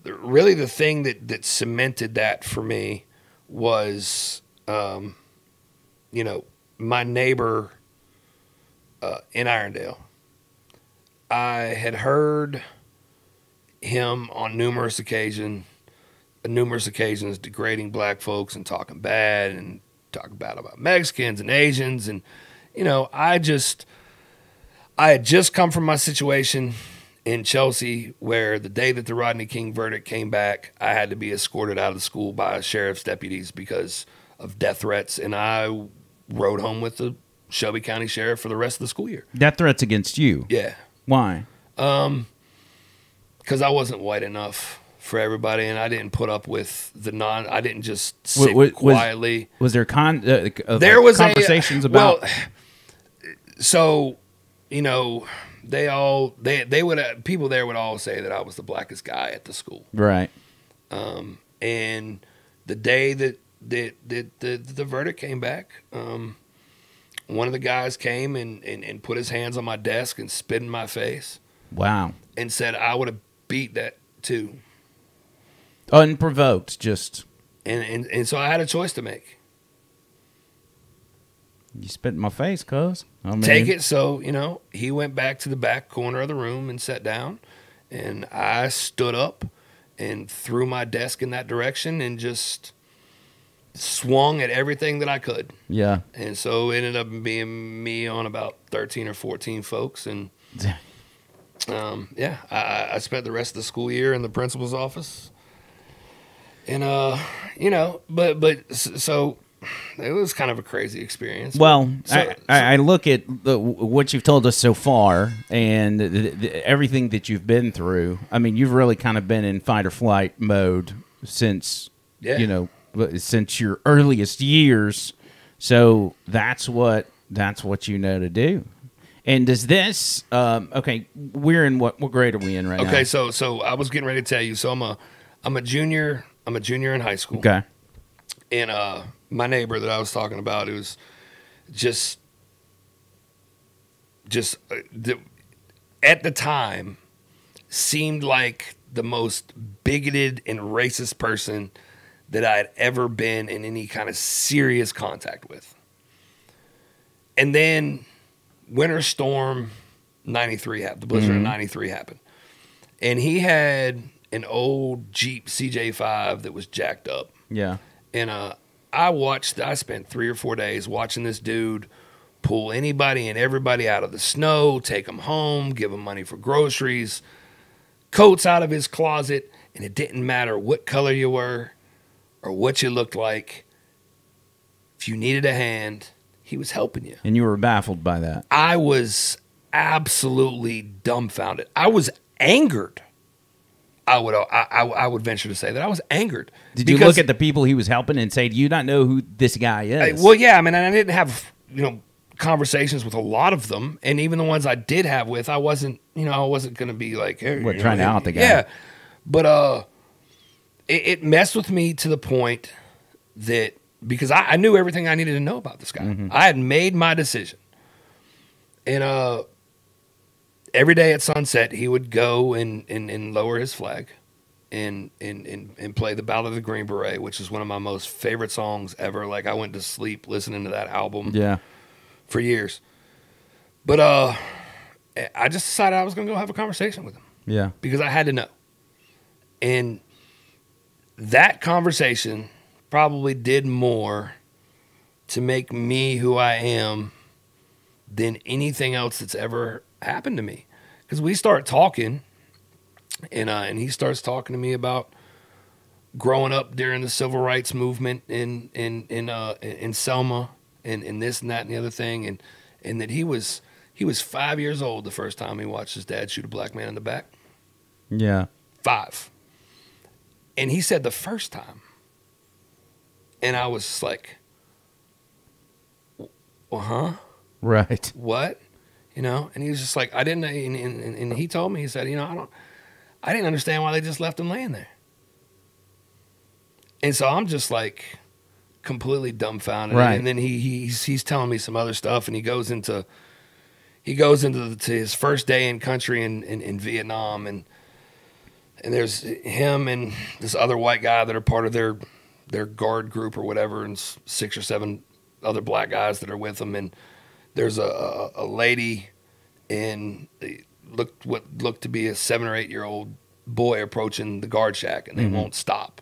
Really, the thing that cemented that for me was, my neighbor in Irondale. I had heard him on numerous occasions degrading black folks and talking bad about Mexicans and Asians, and I had just come from my situation in Chelsea where the day that the Rodney King verdict came back, I had to be escorted out of the school by sheriff's deputies because of death threats, and I rode home with the Shelby County Sheriff for the rest of the school year. Death threats against you? Yeah. Why? Because I wasn't white enough for everybody, and I didn't put up with I didn't just sit quietly. Was there there was conversations about? Well, so, they would people there would all say that I was the blackest guy at the school, right? And the day that the verdict came back, one of the guys came and put his hands on my desk and spit in my face. Wow! And said I would have beat that too. Unprovoked, just. And so I had a choice to make. You spit in my face, cuz. Take it. So, he went back to the back corner of the room and sat down, and I stood up and threw my desk in that direction and just swung at everything that I could. Yeah. And so it ended up being me on about 13 or 14 folks. And I spent the rest of the school year in the principal's office. And, so it was kind of a crazy experience. Well, I look at what you've told us so far and everything that you've been through. I mean, you've really kind of been in fight or flight mode since, since your earliest years. So that's what you know to do. And does this, we're in what grade are we in right now? Okay, so I was getting ready to tell you. So I'm a junior in high school. Okay. And my neighbor that I was talking about, it was just at the time seemed like the most bigoted and racist person that I had ever been in any kind of serious contact with. And then Winter Storm 93 happened. The blizzard of 93 happened. And he had an old Jeep CJ5 that was jacked up. Yeah. And I spent 3 or 4 days watching this dude pull anybody and everybody out of the snow, take them home, give them money for groceries, coats out of his closet, and it didn't matter what color you were or what you looked like. If you needed a hand, he was helping you. And you were baffled by that. I was absolutely dumbfounded. I was angered. I would venture to say that I was angered. Did you look at the people he was helping and say, do you not know who this guy is? Well, yeah. I mean, I didn't have, conversations with a lot of them. And even the ones I did have with, I wasn't going to be like, hey, trying to out the guy. Yeah. But it messed with me to the point that, because I knew everything I needed to know about this guy. Mm-hmm. I had made my decision. And every day at sunset, he would go and lower his flag and play the Ballad of the Green Beret, which is one of my most favorite songs ever. Like, I went to sleep listening to that album for years. But I just decided I was going to go have a conversation with him. Yeah. Because I had to know. And that conversation probably did more to make me who I am than anything else that's ever happened to me. Because we start talking, and he starts talking to me about growing up during the civil rights movement in Selma, and this and that and the other thing, and that he was 5 years old the first time he watched his dad shoot a black man in the back. Yeah. 5. And he said the first time. And I was just like, well, huh? Right. What? And he was just like, I didn't, and he told me, he said, I didn't understand why they just left him laying there. And so I'm just like completely dumbfounded. Right. And then he's telling me some other stuff, and he goes into to his first day in country in Vietnam, and there's him and this other white guy that are part of their guard group or whatever, and 6 or 7 other black guys that are with them, and there's a lady and what looked to be a 7 or 8 year old boy approaching the guard shack, and they won't stop,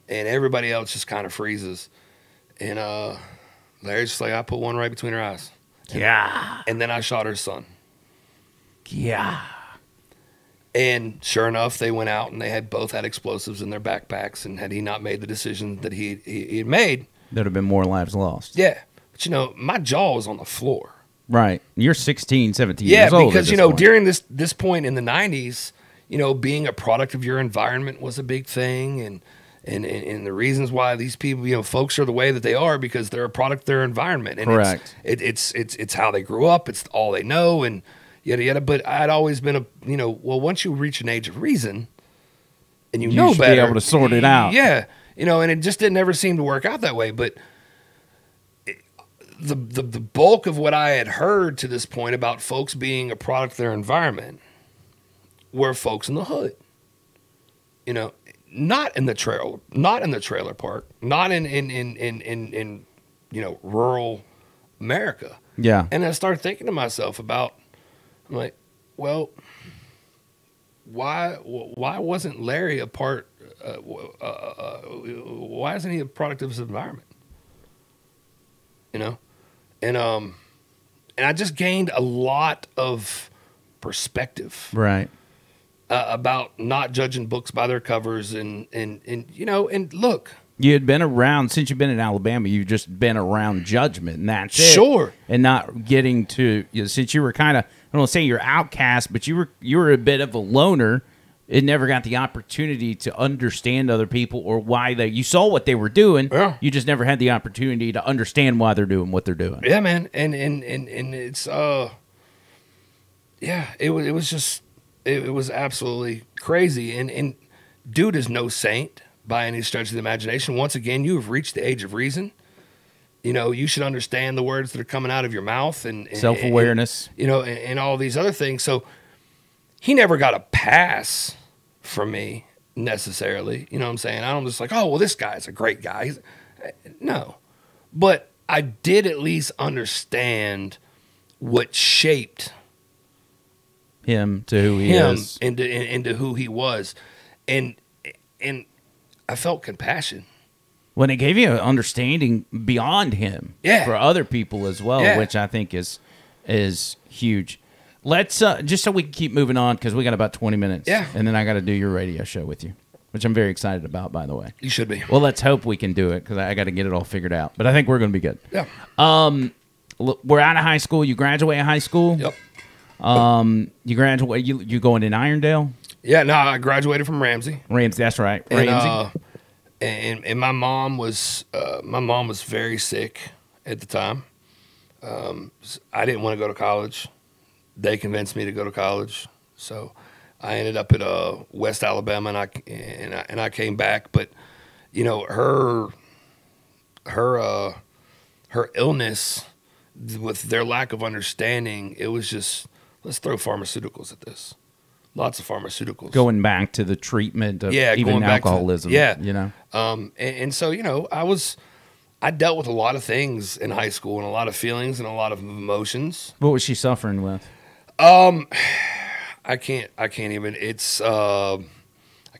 and everybody else just kind of freezes, and Larry's just like, I put one right between her eyes, and then I shot her son. And sure enough, they went out and they both had explosives in their backpacks, and had he not made the decision that he had made, there'd have been more lives lost. Yeah. But, my jaw was on the floor. Right. You're 16, 17 years old. Yeah, because, during this point in the 90s, being a product of your environment was a big thing. And the reasons why these people, folks are the way that they are because they're a product of their environment. And correct. It's how they grew up. It's all they know and yada, yada. But I'd always been once you reach an age of reason and you know should better. be able to sort it out. Yeah. And it just didn't ever seem to work out that way. But the bulk of what I had heard to this point about folks being a product of their environment were folks in the hood. Not in the trailer park, not in rural America. Yeah. And I started thinking to myself I'm like, well, why wasn't Larry a part? Why isn't he a product of his environment? And I just gained a lot of perspective, right, about not judging books by their covers, and look, you had been around since you've been in Alabama. You've just been around judgment, and that's it. Sure, and not getting to since you were kind of, I don't want to say you're outcast, but you were a bit of a loner. It never got the opportunity to understand other people or why you saw what they were doing. Yeah. You just never had the opportunity to understand why they're doing what they're doing. Yeah, man. And it's, it was absolutely crazy. And dude is no saint by any stretch of the imagination. Once again, you have reached the age of reason. You know, you should understand the words that are coming out of your mouth and self-awareness, and all these other things. So he never got a pass from me necessarily. You know what I'm saying? I'm just like, oh, well, this guy's a great guy. No. But I did at least understand what shaped him to who he is, into who he was. And I felt compassion. When it gave you an understanding beyond him for other people as well, which I think is huge. Let's just so we can keep moving on, because we got about 20 minutes, and then I got to do your radio show with you, which I'm very excited about, by the way. You should be. Well, let's hope we can do it, because I got to get it all figured out. But I think we're going to be good. Yeah. We're out of high school. You graduate high school. Yep. You graduate. You going in Irondale? Yeah. No, I graduated from Ramsey. That's right. Ramsey. And my mom was very sick at the time. I didn't want to go to college. They convinced me to go to college, so I ended up at West Alabama, and I came back. But you know, her illness, with their lack of understanding, it was just, let's throw pharmaceuticals at this. Lots of pharmaceuticals. Going back to the treatment of even alcoholism. You know. And so, you know, I dealt with a lot of things in high school, and a lot of feelings and a lot of emotions. What was she suffering with? I can't even. I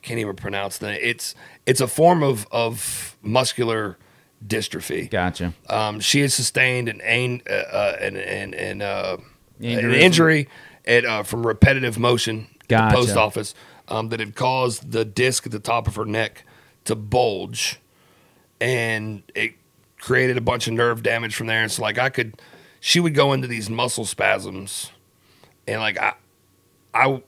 can't even pronounce that. It's a form of muscular dystrophy. Gotcha. She had sustained an injury from repetitive motion at the post office that had caused the disc at the top of her neck to bulge, and it created a bunch of nerve damage from there. And so, like, she would go into these muscle spasms, and like I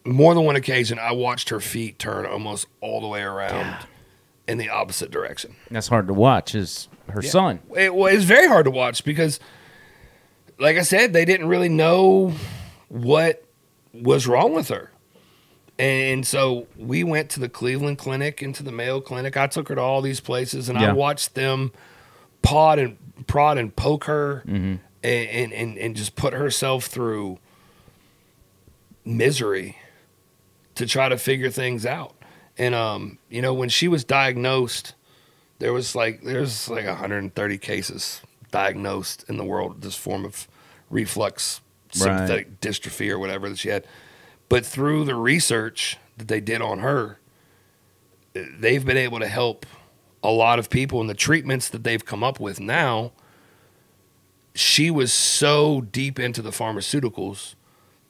more than one occasion, I watched her feet turn almost all the way around in the opposite direction. That's hard to watch. Is her son? It's very hard to watch because, like I said, they didn't really know what was wrong with her. And so we went to the Cleveland Clinic and to the Mayo Clinic. I took her to all these places, and I watched them prod and poke her and just put herself through misery to try to figure things out. And you know, when she was diagnosed, there's like 130 cases diagnosed in the world with this form of reflux sympathetic dystrophy or whatever that she had. But through the research that they did on her, they've been able to help a lot of people, and the treatments that they've come up with now, she was so deep into the pharmaceuticals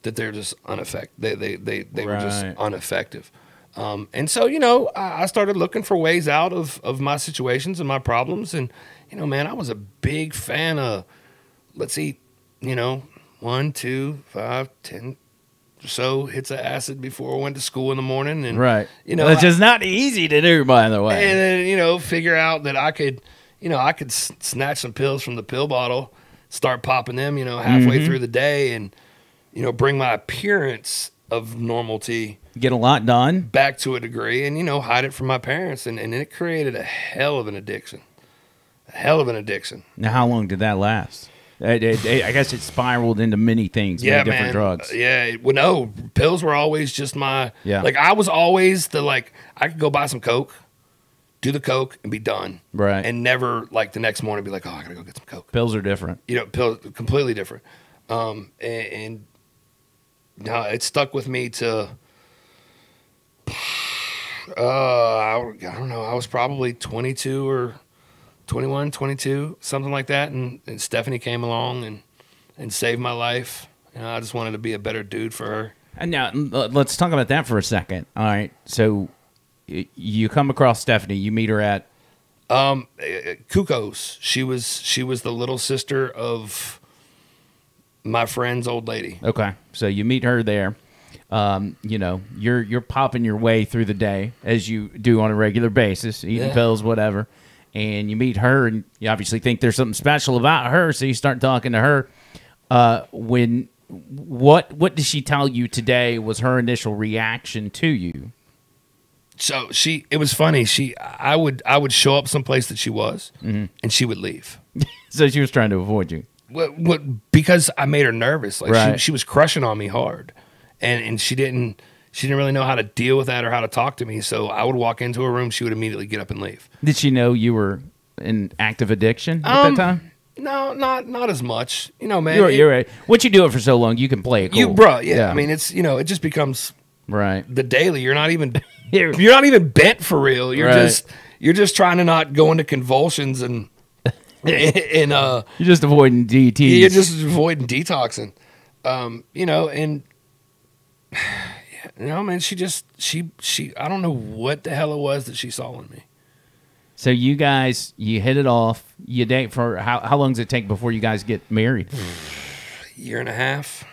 that they're just unaffected. They were just ineffective. And so, you know, I started looking for ways out of my situations and my problems. And, you know, man, I was a big fan of, let's eat, you know, 1, 2, 5, 10 or so hits of acid before I went to school in the morning. And, you know, which is not easy to do, by the way. And then, you know, figure out that I could snatch some pills from the pill bottle, start popping them, you know, halfway through the day, and, you know, bring my appearance of normalcy, get a lot done back to a degree, and, you know, hide it from my parents. And it created a hell of an addiction. Now, how long did that last? I guess it spiraled into many things, many different drugs. Yeah. Well, no, pills were always just my, like, I was always I could go buy some Coke, do the Coke, and be done. Right. And never, like, the next morning be like, oh, I got to go get some Coke. Pills are different. You know, pills, completely different. And no, it stuck with me to, I don't know, I was probably 22 or 21, 22, something like that. And Stephanie came along and saved my life. You know, I just wanted to be a better dude for her. And now let's talk about that for a second. All right. So you come across Stephanie, you meet her at Kuko's. She was the little sister of my friend's old lady. Okay. So you meet her there. You know, you're popping your way through the day as you do on a regular basis, eating pills, whatever. And you meet her, and you obviously think there's something special about her, so you start talking to her. What did she tell you today was her initial reaction to you? So it was funny. I would show up someplace that she was, and she would leave. So she was trying to avoid you. Because I made her nervous. Like Right. she was crushing on me hard, and she didn't really know how to deal with that or how to talk to me. So I would walk into a room, she would immediately get up and leave. Did she know you were in active addiction at that time? No, not as much. You know, man. You're right. Once you do it for so long, you can play it cool. Yeah. I mean, it's it just becomes right. the daily. You're not even bent for real. You're Right. just trying to not go into convulsions and you're just avoiding DTs. you're just avoiding detoxing. And man, she I don't know what the hell it was that she saw in me. So you guys, you hit it off. You date for how long does it take before you guys get married? Year and a half.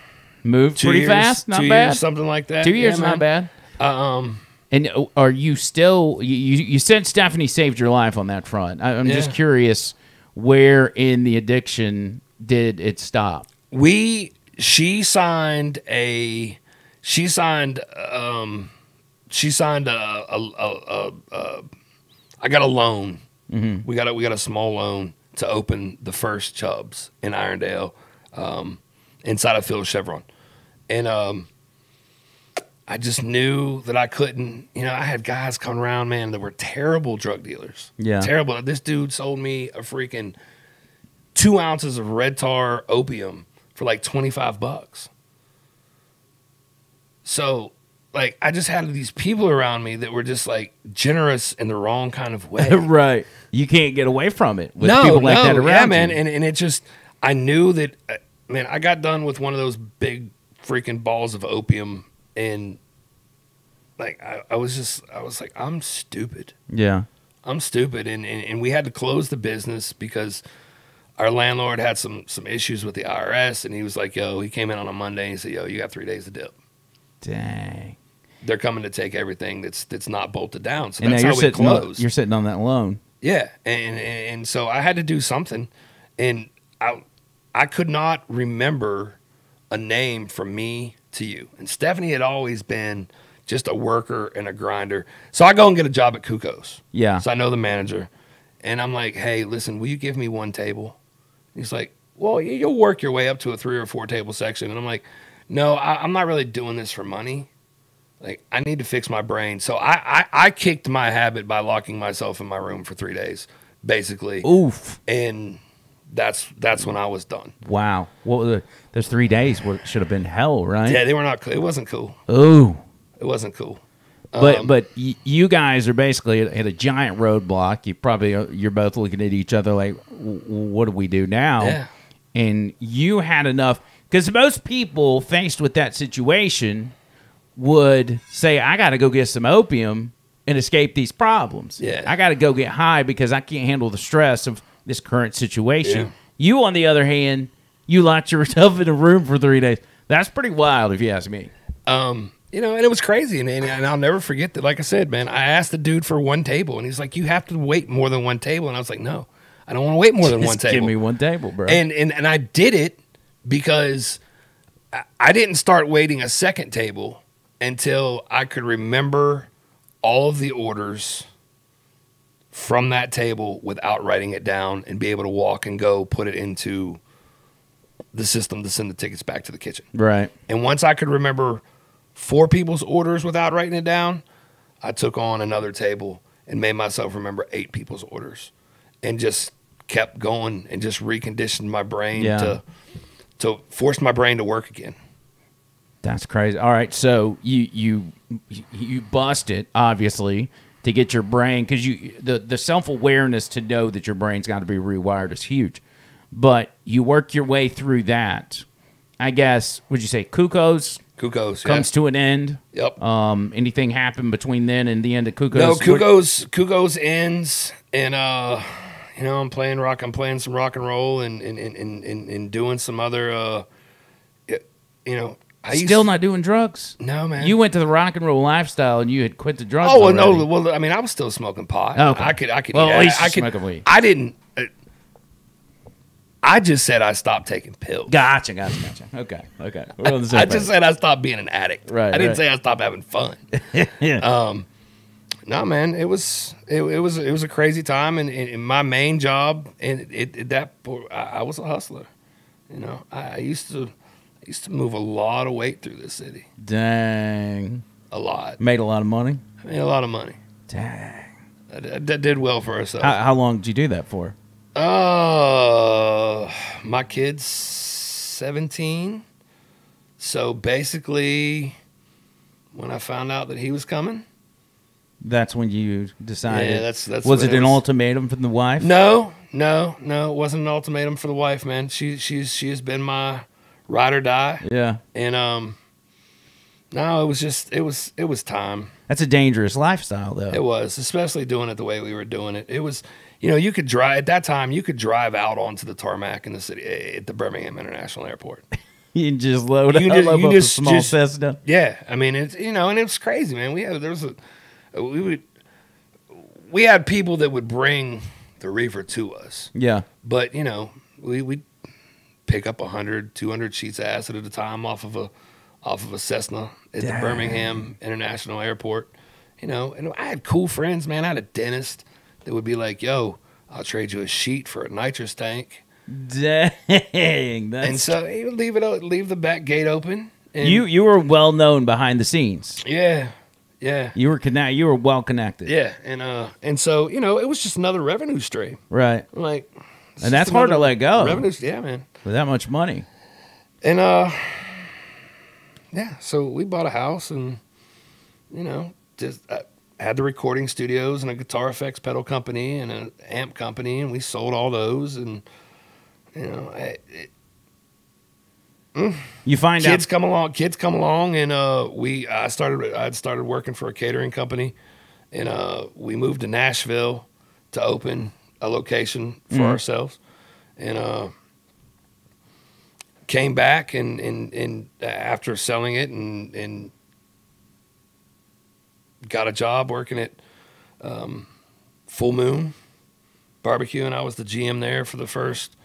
Moved 2 pretty years, fast, not 2 bad. years, something like that. 2 years, Yeah, not man. bad. And are you still? You said Stephanie saved your life on that front. I'm just curious, where in the addiction did it stop? She signed a I got a loan. Mm-hmm. We got a small loan to open the first Chubbs in Irondale, inside of Phil's Chevron, and I just knew that I couldn't. I had guys come around, man, that were terrible drug dealers. Yeah, terrible. This dude sold me a freaking 2 ounces of red tar opium for like $25. So, like, I just had these people around me that were just like generous in the wrong kind of way. Right. You can't get away from it with people like that around. Yeah, man. You. And it just, I knew that, man, I got done with one of those big freaking balls of opium, and like, I was like, I'm stupid. Yeah. I'm stupid. And we had to close the business because our landlord had some issues with the IRS, and he was like, he came in on a Monday and he said, you got 3 days to dip. Dang. They're coming to take everything that's not bolted down. So and that's now how we closed. You're sitting on that loan. Yeah. And so I had to do something. And I could not remember a name from me to you. And Stephanie had always been just a worker and a grinder. So I go and get a job at Kuko's. Yeah. So I know the manager. And I'm like, hey, listen, will you give me one table? He's like, well, you'll work your way up to a 3 or 4 table section. And I'm like, no, I'm not really doing this for money. Like, I need to fix my brain. So I kicked my habit by locking myself in my room for 3 days, basically. Oof. And that's when I was done. Wow. What those 3 days should have been hell, right? Yeah, they were not. It wasn't cool. Ooh. It wasn't cool. But you guys are basically at a giant roadblock. You're both looking at each other like, what do we do now? Yeah. And you had enough, because most people faced with that situation would say, I got to go get some opium and escape these problems. Yeah. I got to go get high because I can't handle the stress of this current situation. Yeah. You, on the other hand, you locked yourself in a room for 3 days. That's pretty wild, if you ask me. And it was crazy. And I'll never forget that. Like I said, man, I asked the dude for one table, and he's like, you have to wait more than one table. And I was like, no, I don't want to wait more than one table. Give me one table, bro. And I did it because I didn't start waiting a second table until I could remember all of the orders from that table without writing it down and be able to walk and go put it into the system to send the tickets back to the kitchen. Right. And once I could remember 4 people's orders without writing it down, I took on another table and made myself remember 8 people's orders, and just kept going and just reconditioned my brain to force my brain to work again. That's crazy. All right, so you bust it, obviously, to get your brain, because the self-awareness to know that your brain's got to be rewired is huge. But you work your way through that. I guess, would you say Kuko's comes to an end? Yep. Anything happen between then and the end of Kuko's? No, Kuko's ends, and I'm playing some rock and roll and doing some other Still not doing drugs? No, man. You went to the rock and roll lifestyle and you had quit the drugs. Oh, well, already. no. Well, I mean, I was still smoking pot. Okay. I could. Well, eat at least I you're could. smoking weed. I didn't. I just said I stopped taking pills. Gotcha. Okay. We're on the same I page. just said I stopped being an addict. Right. I didn't say I stopped having fun. Yeah. No, man, it was a crazy time, and my main job, and I was a hustler. You know, I used to move a lot of weight through this city. Dang. A lot. Made a lot of money? Made a lot of money. Dang. That did well for ourselves. How long did you do that for? My kid's 17. So basically, when I found out that he was coming. That's when you decided. Yeah, that's was it an ultimatum from the wife? No. It wasn't an ultimatum for the wife, man. She has been my ride or die. Yeah. And no, it was time. That's a dangerous lifestyle, though. It was, especially doing it the way we were doing it. It was, you could drive at that time. You could drive out onto the tarmac in the city at the Birmingham International Airport. You can just load up a small Cessna. Yeah, I mean it's and it was crazy, man. We had people that would bring the reefer to us. Yeah, but we'd pick up 100, 200 sheets of acid at a time off of a Cessna at the Birmingham International Airport. And I had cool friends, man. I had a dentist that would be like, "Yo, I'll trade you a sheet for a nitrous tank." Dang, and so he would leave the back gate open. And you were well known behind the scenes. Yeah. You were well connected. Yeah, and so it was just another revenue stream. Right. Like, and that's hard to let go. Revenue, yeah, man. For that much money. And yeah. So we bought a house, and just had the recording studios and a guitar effects pedal company and an amp company, and we sold all those, and you find kids come along, and I'd started working for a catering company, and we moved to Nashville to open a location for ourselves, and came back and after selling it and got a job working at Full Moon Barbecue, and I was the GM there for the first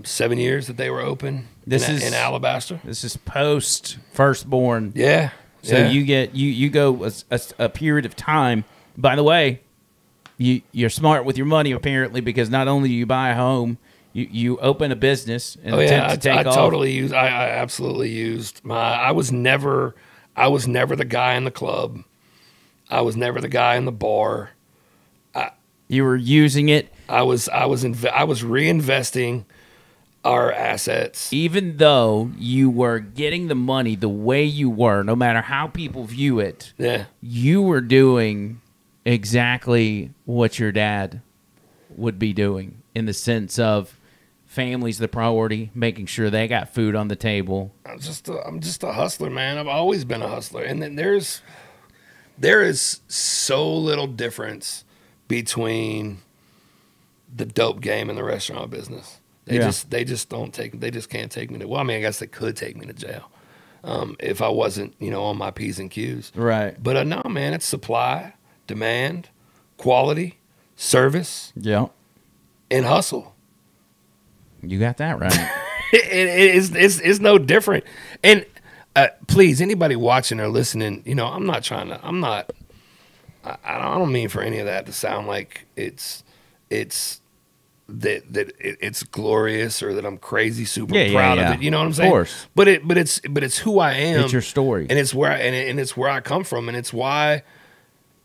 7 years that they were open. In Alabaster. This is post firstborn. Yeah. So you go a period of time. By the way, you're smart with your money apparently, because not only do you buy a home, you open a business and attempt to take off. I absolutely used I was never the guy in the club. I was never the guy in the bar. You were using it. I was reinvesting our assets. Even though you were getting the money the way you were, no matter how people view it, you were doing exactly what your dad would be doing, in the sense of family's the priority, making sure they got food on the table. I'm just a hustler, man. I've always been a hustler. And then there is so little difference between the dope game and the restaurant business. They just can't take me to. Well, I mean, I guess they could take me to jail if I wasn't, on my P's and Q's. Right. But no, man, it's supply, demand, quality, service, and hustle. You got that right. It's no different. And please, anybody watching or listening, I don't mean for any of that to sound like it's glorious or that I'm crazy super proud of it. You know what I'm saying? Of course. But it's who I am. It's your story, and it's where I come from, and it's why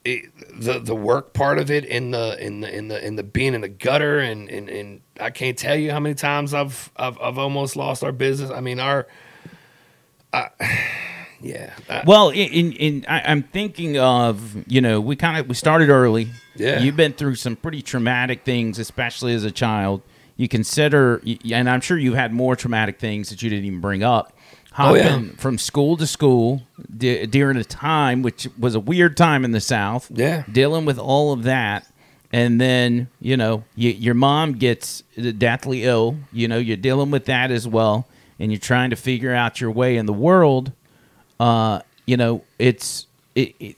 the work part of it, in the being in the gutter, and I can't tell you how many times I've almost lost our business. I mean well, I'm thinking of, we started early. Yeah. You've been through some pretty traumatic things, especially as a child. You consider, and I'm sure you had more traumatic things that you didn't even bring up. Hopping from school to school during a time which was a weird time in the South. Yeah. Dealing with all of that. And then, your mom gets deathly ill. You're dealing with that as well. And you're trying to figure out your way in the world. It's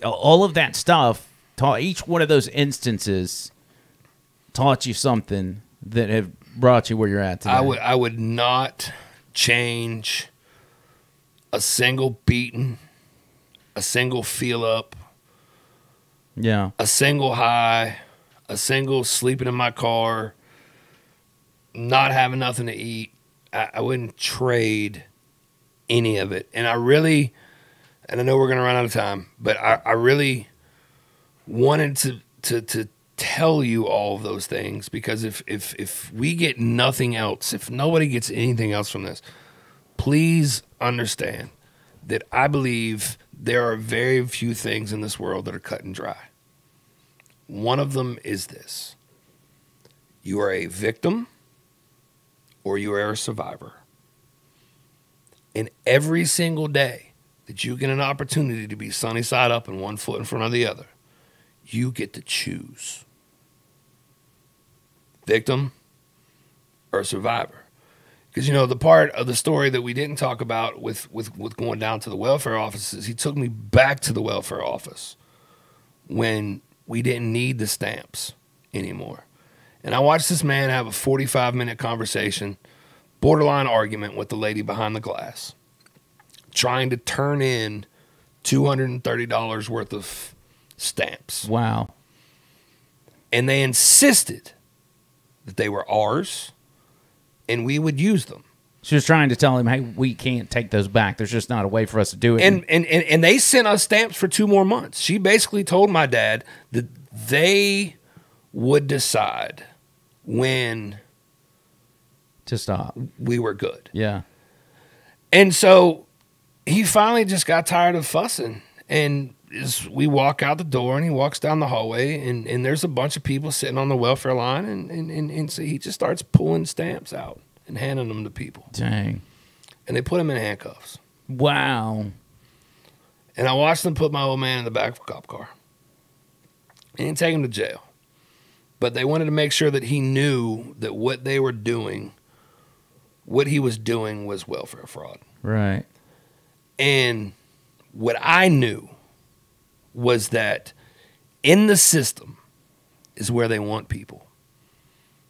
all of that stuff taught, each one of those instances taught you something that have brought you where you're at today. I would not change a single beating, a single feel up, Yeah. a single high, a single sleeping in my car, not having nothing to eat. I wouldn't trade any of it. And I really, and I know we're going to run out of time, but I really wanted to tell you all of those things, because if we get nothing else, if nobody gets anything else from this, please understand that I believe there are very few things in this world that are cut and dry. One of them is this: you are a victim or you are a survivor. And every single day that you get an opportunity to be sunny side up and one foot in front of the other, you get to choose. Victim or survivor. Because, you know, the part of the story that we didn't talk about with going down to the welfare offices, he took me back to the welfare office when we didn't need the stamps anymore. And I watched this man have a 45-minute conversation, borderline argument with the lady behind the glass, trying to turn in $230 worth of stamps. Wow. And they insisted that they were ours and we would use them. She was trying to tell him, hey, we can't take those back. There's just not a way for us to do it. And they sent us stamps for 2 more months. She basically told my dad that they would decide when to stop. We were good. Yeah. And so he finally just got tired of fussing. And as we walk out the door and he walks down the hallway and there's a bunch of people sitting on the welfare line and so he just starts pulling stamps out and handing them to people. Dang. And they put him in handcuffs. Wow. And I watched them put my old man in the back of a cop car. They didn't take him to jail. But they wanted to make sure that he knew that what they were doing, what he was doing was welfare fraud. Right. And what I knew was that in the system is where they want people.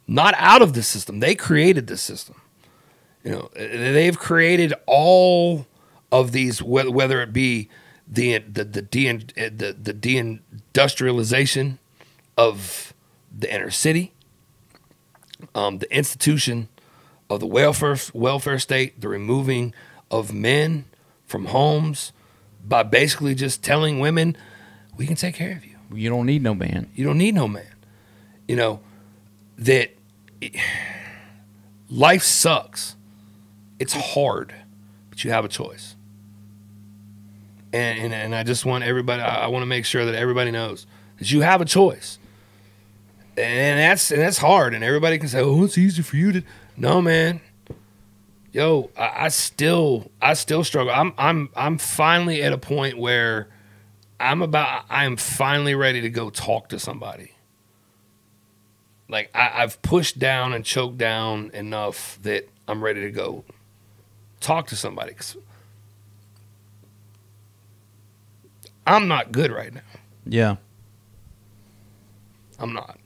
Not out of the system. They created the system. You know, they've created all of these, whether it be the deindustrialization of the inner city, the institution of the welfare state, the removing of men from homes by basically just telling women, we can take care of you. You don't need no man. You don't need no man. You know, life sucks. It's hard, but you have a choice. And I just want everybody, I want to make sure that everybody knows that you have a choice. And that's hard. And everybody can say, oh, it's easy for you to. No, man. Yo, I still struggle. I'm finally at a point where I am finally ready to go talk to somebody. Like I've pushed down and choked down enough that I'm ready to go talk to somebody. 'Cause I'm not good right now. Yeah. I'm not.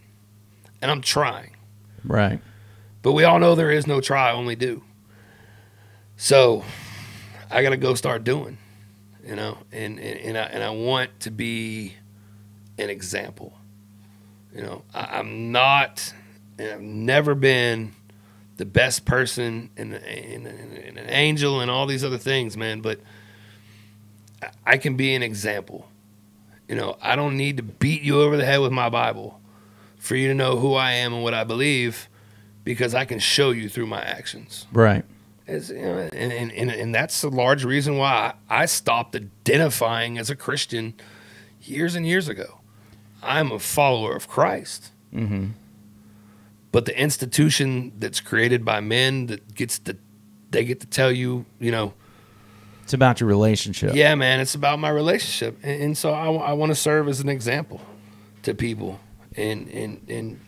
And I'm trying. Right. But we all know there is no try, only do. So I got to go start doing, you know, and I want to be an example. You know, I'm not, and I've never been the best person and an angel and all these other things, man, but I can be an example. You know, I don't need to beat you over the head with my Bible for you to know who I am and what I believe, because I can show you through my actions. Right. As, you know, and that's a large reason why I stopped identifying as a Christian years and years ago. I'm a follower of Christ. Mm-hmm. But the institution that's created by men that they get to tell you, you know, it's about your relationship. Yeah, man, it's about my relationship. And so I want to serve as an example to people. And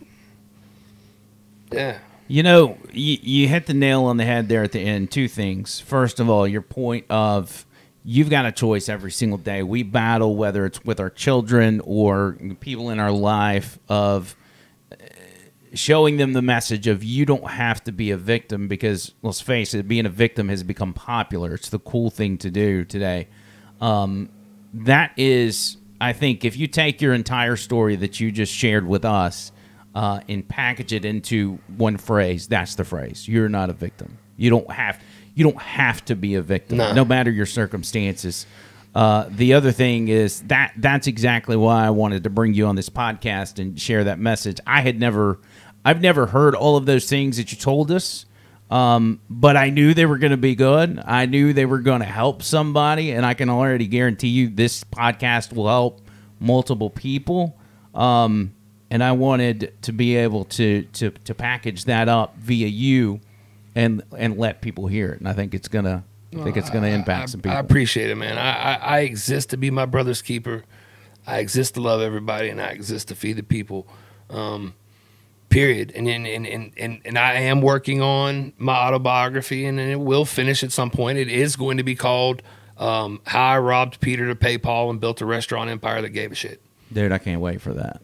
yeah. You know, you hit the nail on the head there at the end. 2 things. First of all, your point of you've got a choice every single day. We battle, whether it's with our children or people in our life, of showing them the message of you don't have to be a victim, because, let's face it, being a victim has become popular. It's the cool thing to do today. That is I think if you take your entire story that you just shared with us and package it into one phrase, that's the phrase. You're not a victim. You don't have to be a victim, no matter your circumstances. The other thing is that's exactly why I wanted to bring you on this podcast and share that message. I've never heard all of those things that you told us, but I knew they were going to be good. I knew they were going to help somebody, and I can already guarantee you this podcast will help multiple people. And I wanted to be able to package that up via you and let people hear it. And I think it's gonna impact some people. I appreciate it, man. I exist to be my brother's keeper. I exist to love everybody, and I exist to feed the people. Period. And I am working on my autobiography, and it will finish at some point. It is going to be called "How I Robbed Peter to Pay Paul and Built a Restaurant Empire That Gave a Shit." Dude, I can't wait for that.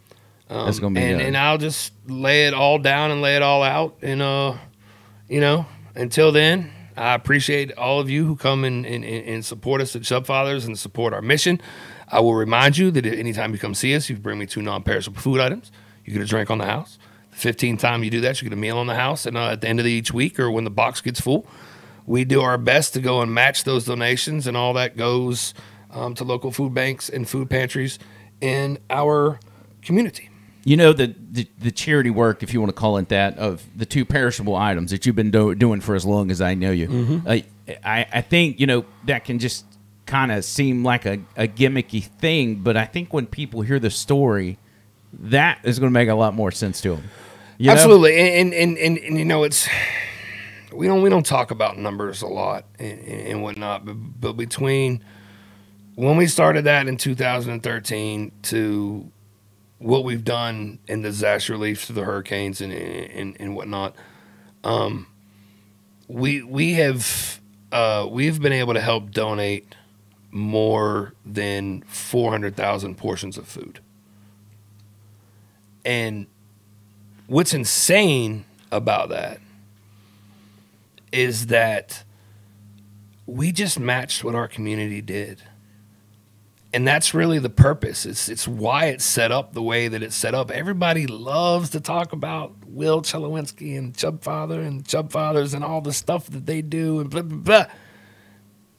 That's gonna be good. And I'll just lay it all down and lay it all out. And until then, I appreciate all of you who come and support us at Chubbfathers and support our mission. I will remind you that anytime you come see us, you bring me 2 non-perishable food items. You get a drink on the house. The 15th time you do that, you get a meal on the house. And at the end of each week, or when the box gets full, we do our best to go and match those donations, and all that goes to local food banks and food pantries in our community. You know, the charity work, if you want to call it that, of the 2 perishable items that you've been doing for as long as I know you. Mm-hmm. I think, that can just kind of seem like a gimmicky thing, but I think when people hear the story, that is going to make a lot more sense to them. Absolutely. And it's, we don't talk about numbers a lot and whatnot, but between when we started that in 2013 to what we've done in disaster relief through the hurricanes and whatnot, we've been able to help donate more than 400,000 portions of food. And what's insane about that is that we just matched what our community did. And that's really the purpose. It's why it's set up the way that it's set up. Everybody loves to talk about Will Cholewinski and Chubbfather and Chubbfathers and all the stuff that they do and blah, blah, blah.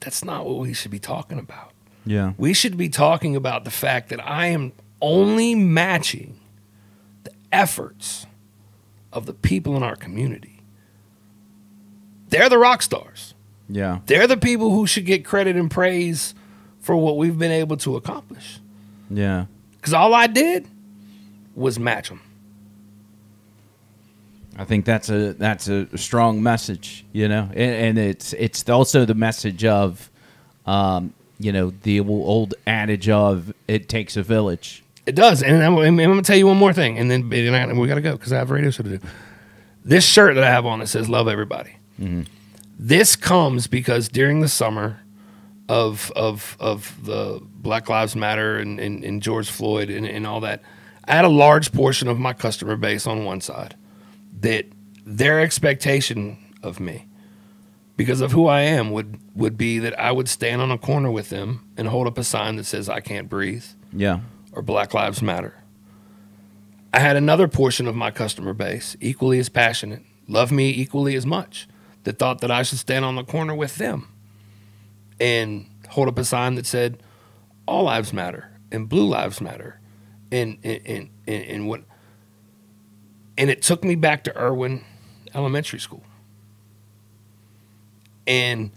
That's not what we should be talking about. Yeah. We should be talking about the fact that I am only matching the efforts of the people in our community. They're the rock stars. Yeah. They're the people who should get credit and praise for what we've been able to accomplish. Yeah. Because all I did was match them. I think that's a strong message, and it's also the message of, the old adage of it takes a village. It does. And I'm going to tell you one more thing, and then we got to go because I have a radio show to do. This shirt that I have on that says "Love Everybody." Mm-hmm. This comes because during the summer of the Black Lives Matter and George Floyd and all that, I had a large portion of my customer base on one side that their expectation of me, because of who I am, would be that I would stand on a corner with them and hold up a sign that says "I can't breathe." Yeah. Or Black Lives Matter. I had another portion of my customer base, equally as passionate, love me equally as much, that thought that I should stand on the corner with them and hold up a sign that said "All Lives Matter" and "Blue Lives Matter," and what. And it took me back to Irwin Elementary School, and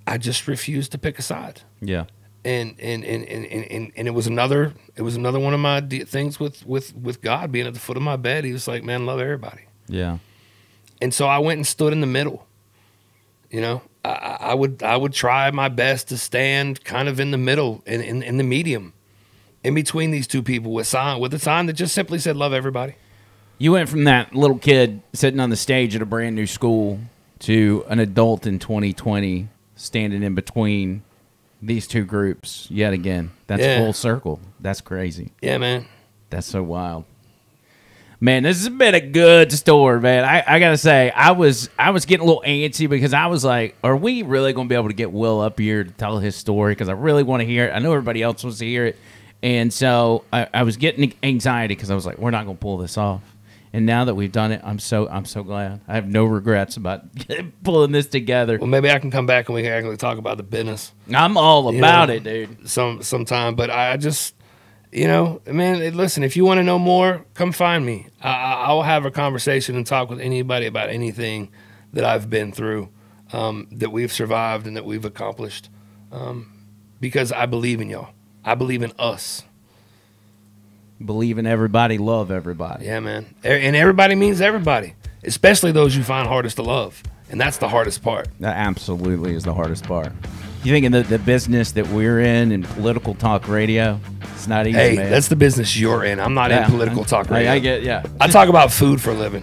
I just refused to pick a side. Yeah. And it was another one of my things with God being at the foot of my bed. He was like, "Man, love everybody." Yeah. And so I went and stood in the middle. I would try my best to stand kind of in the middle, in the medium, in between these two people with a sign that just simply said "Love everybody." You went from that little kid sitting on the stage at a brand new school to an adult in 2020 standing in between these two groups yet again. That's full circle. That's crazy. Yeah, man. That's so wild. Man, this has been a good story, man. I gotta say, I was getting a little antsy because I was like, are we really gonna be able to get Will up here to tell his story? Because I really want to hear it. I know everybody else wants to hear it, and so I was getting anxiety because I was like, we're not gonna pull this off. And now that we've done it, I'm so glad. I have no regrets about pulling this together. Well, maybe I can come back and we can actually talk about the business. I'm all about it, dude. Sometime, but I just, man, listen, if you want to know more, come find me. I'll have a conversation and talk with anybody about anything that I've been through, that we've survived and that we've accomplished, because I believe in y'all. I believe in us. Believe in everybody, love everybody. Yeah, man. And everybody means everybody, especially those you find hardest to love. And that's the hardest part. That absolutely is the hardest part. You think in the business that we're in political talk radio, it's not easy, hey, man. That's the business you're in. I'm not in political talk radio. I get, yeah. I talk about food for a living.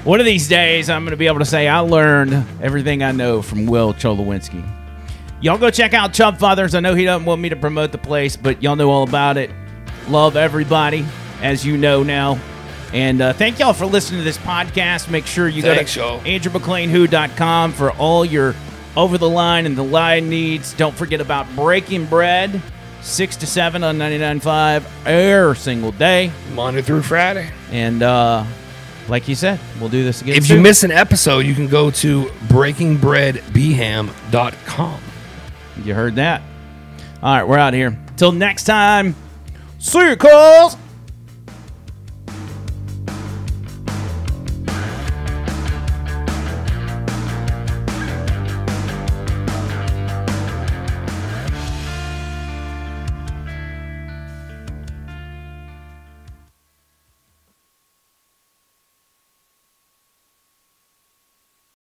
One of these days, I'm going to be able to say I learned everything I know from Will Cholewinski. Y'all go check out Chubbfathers. I know he doesn't want me to promote the place, but y'all know all about it. Love everybody, as you know now. And thank y'all for listening to this podcast. Make sure you go to AndrewMcLeanWho.com for all your over-the-line and the line needs. Don't forget about Breaking Bread, 6 to 7 on 99.5 every single day. Monday through Friday. And like you said, we'll do this again If soon. you miss an episode, you can go to breakingbreadbham.com. You heard that. All right, we're out of here. Till next time. See you, calls.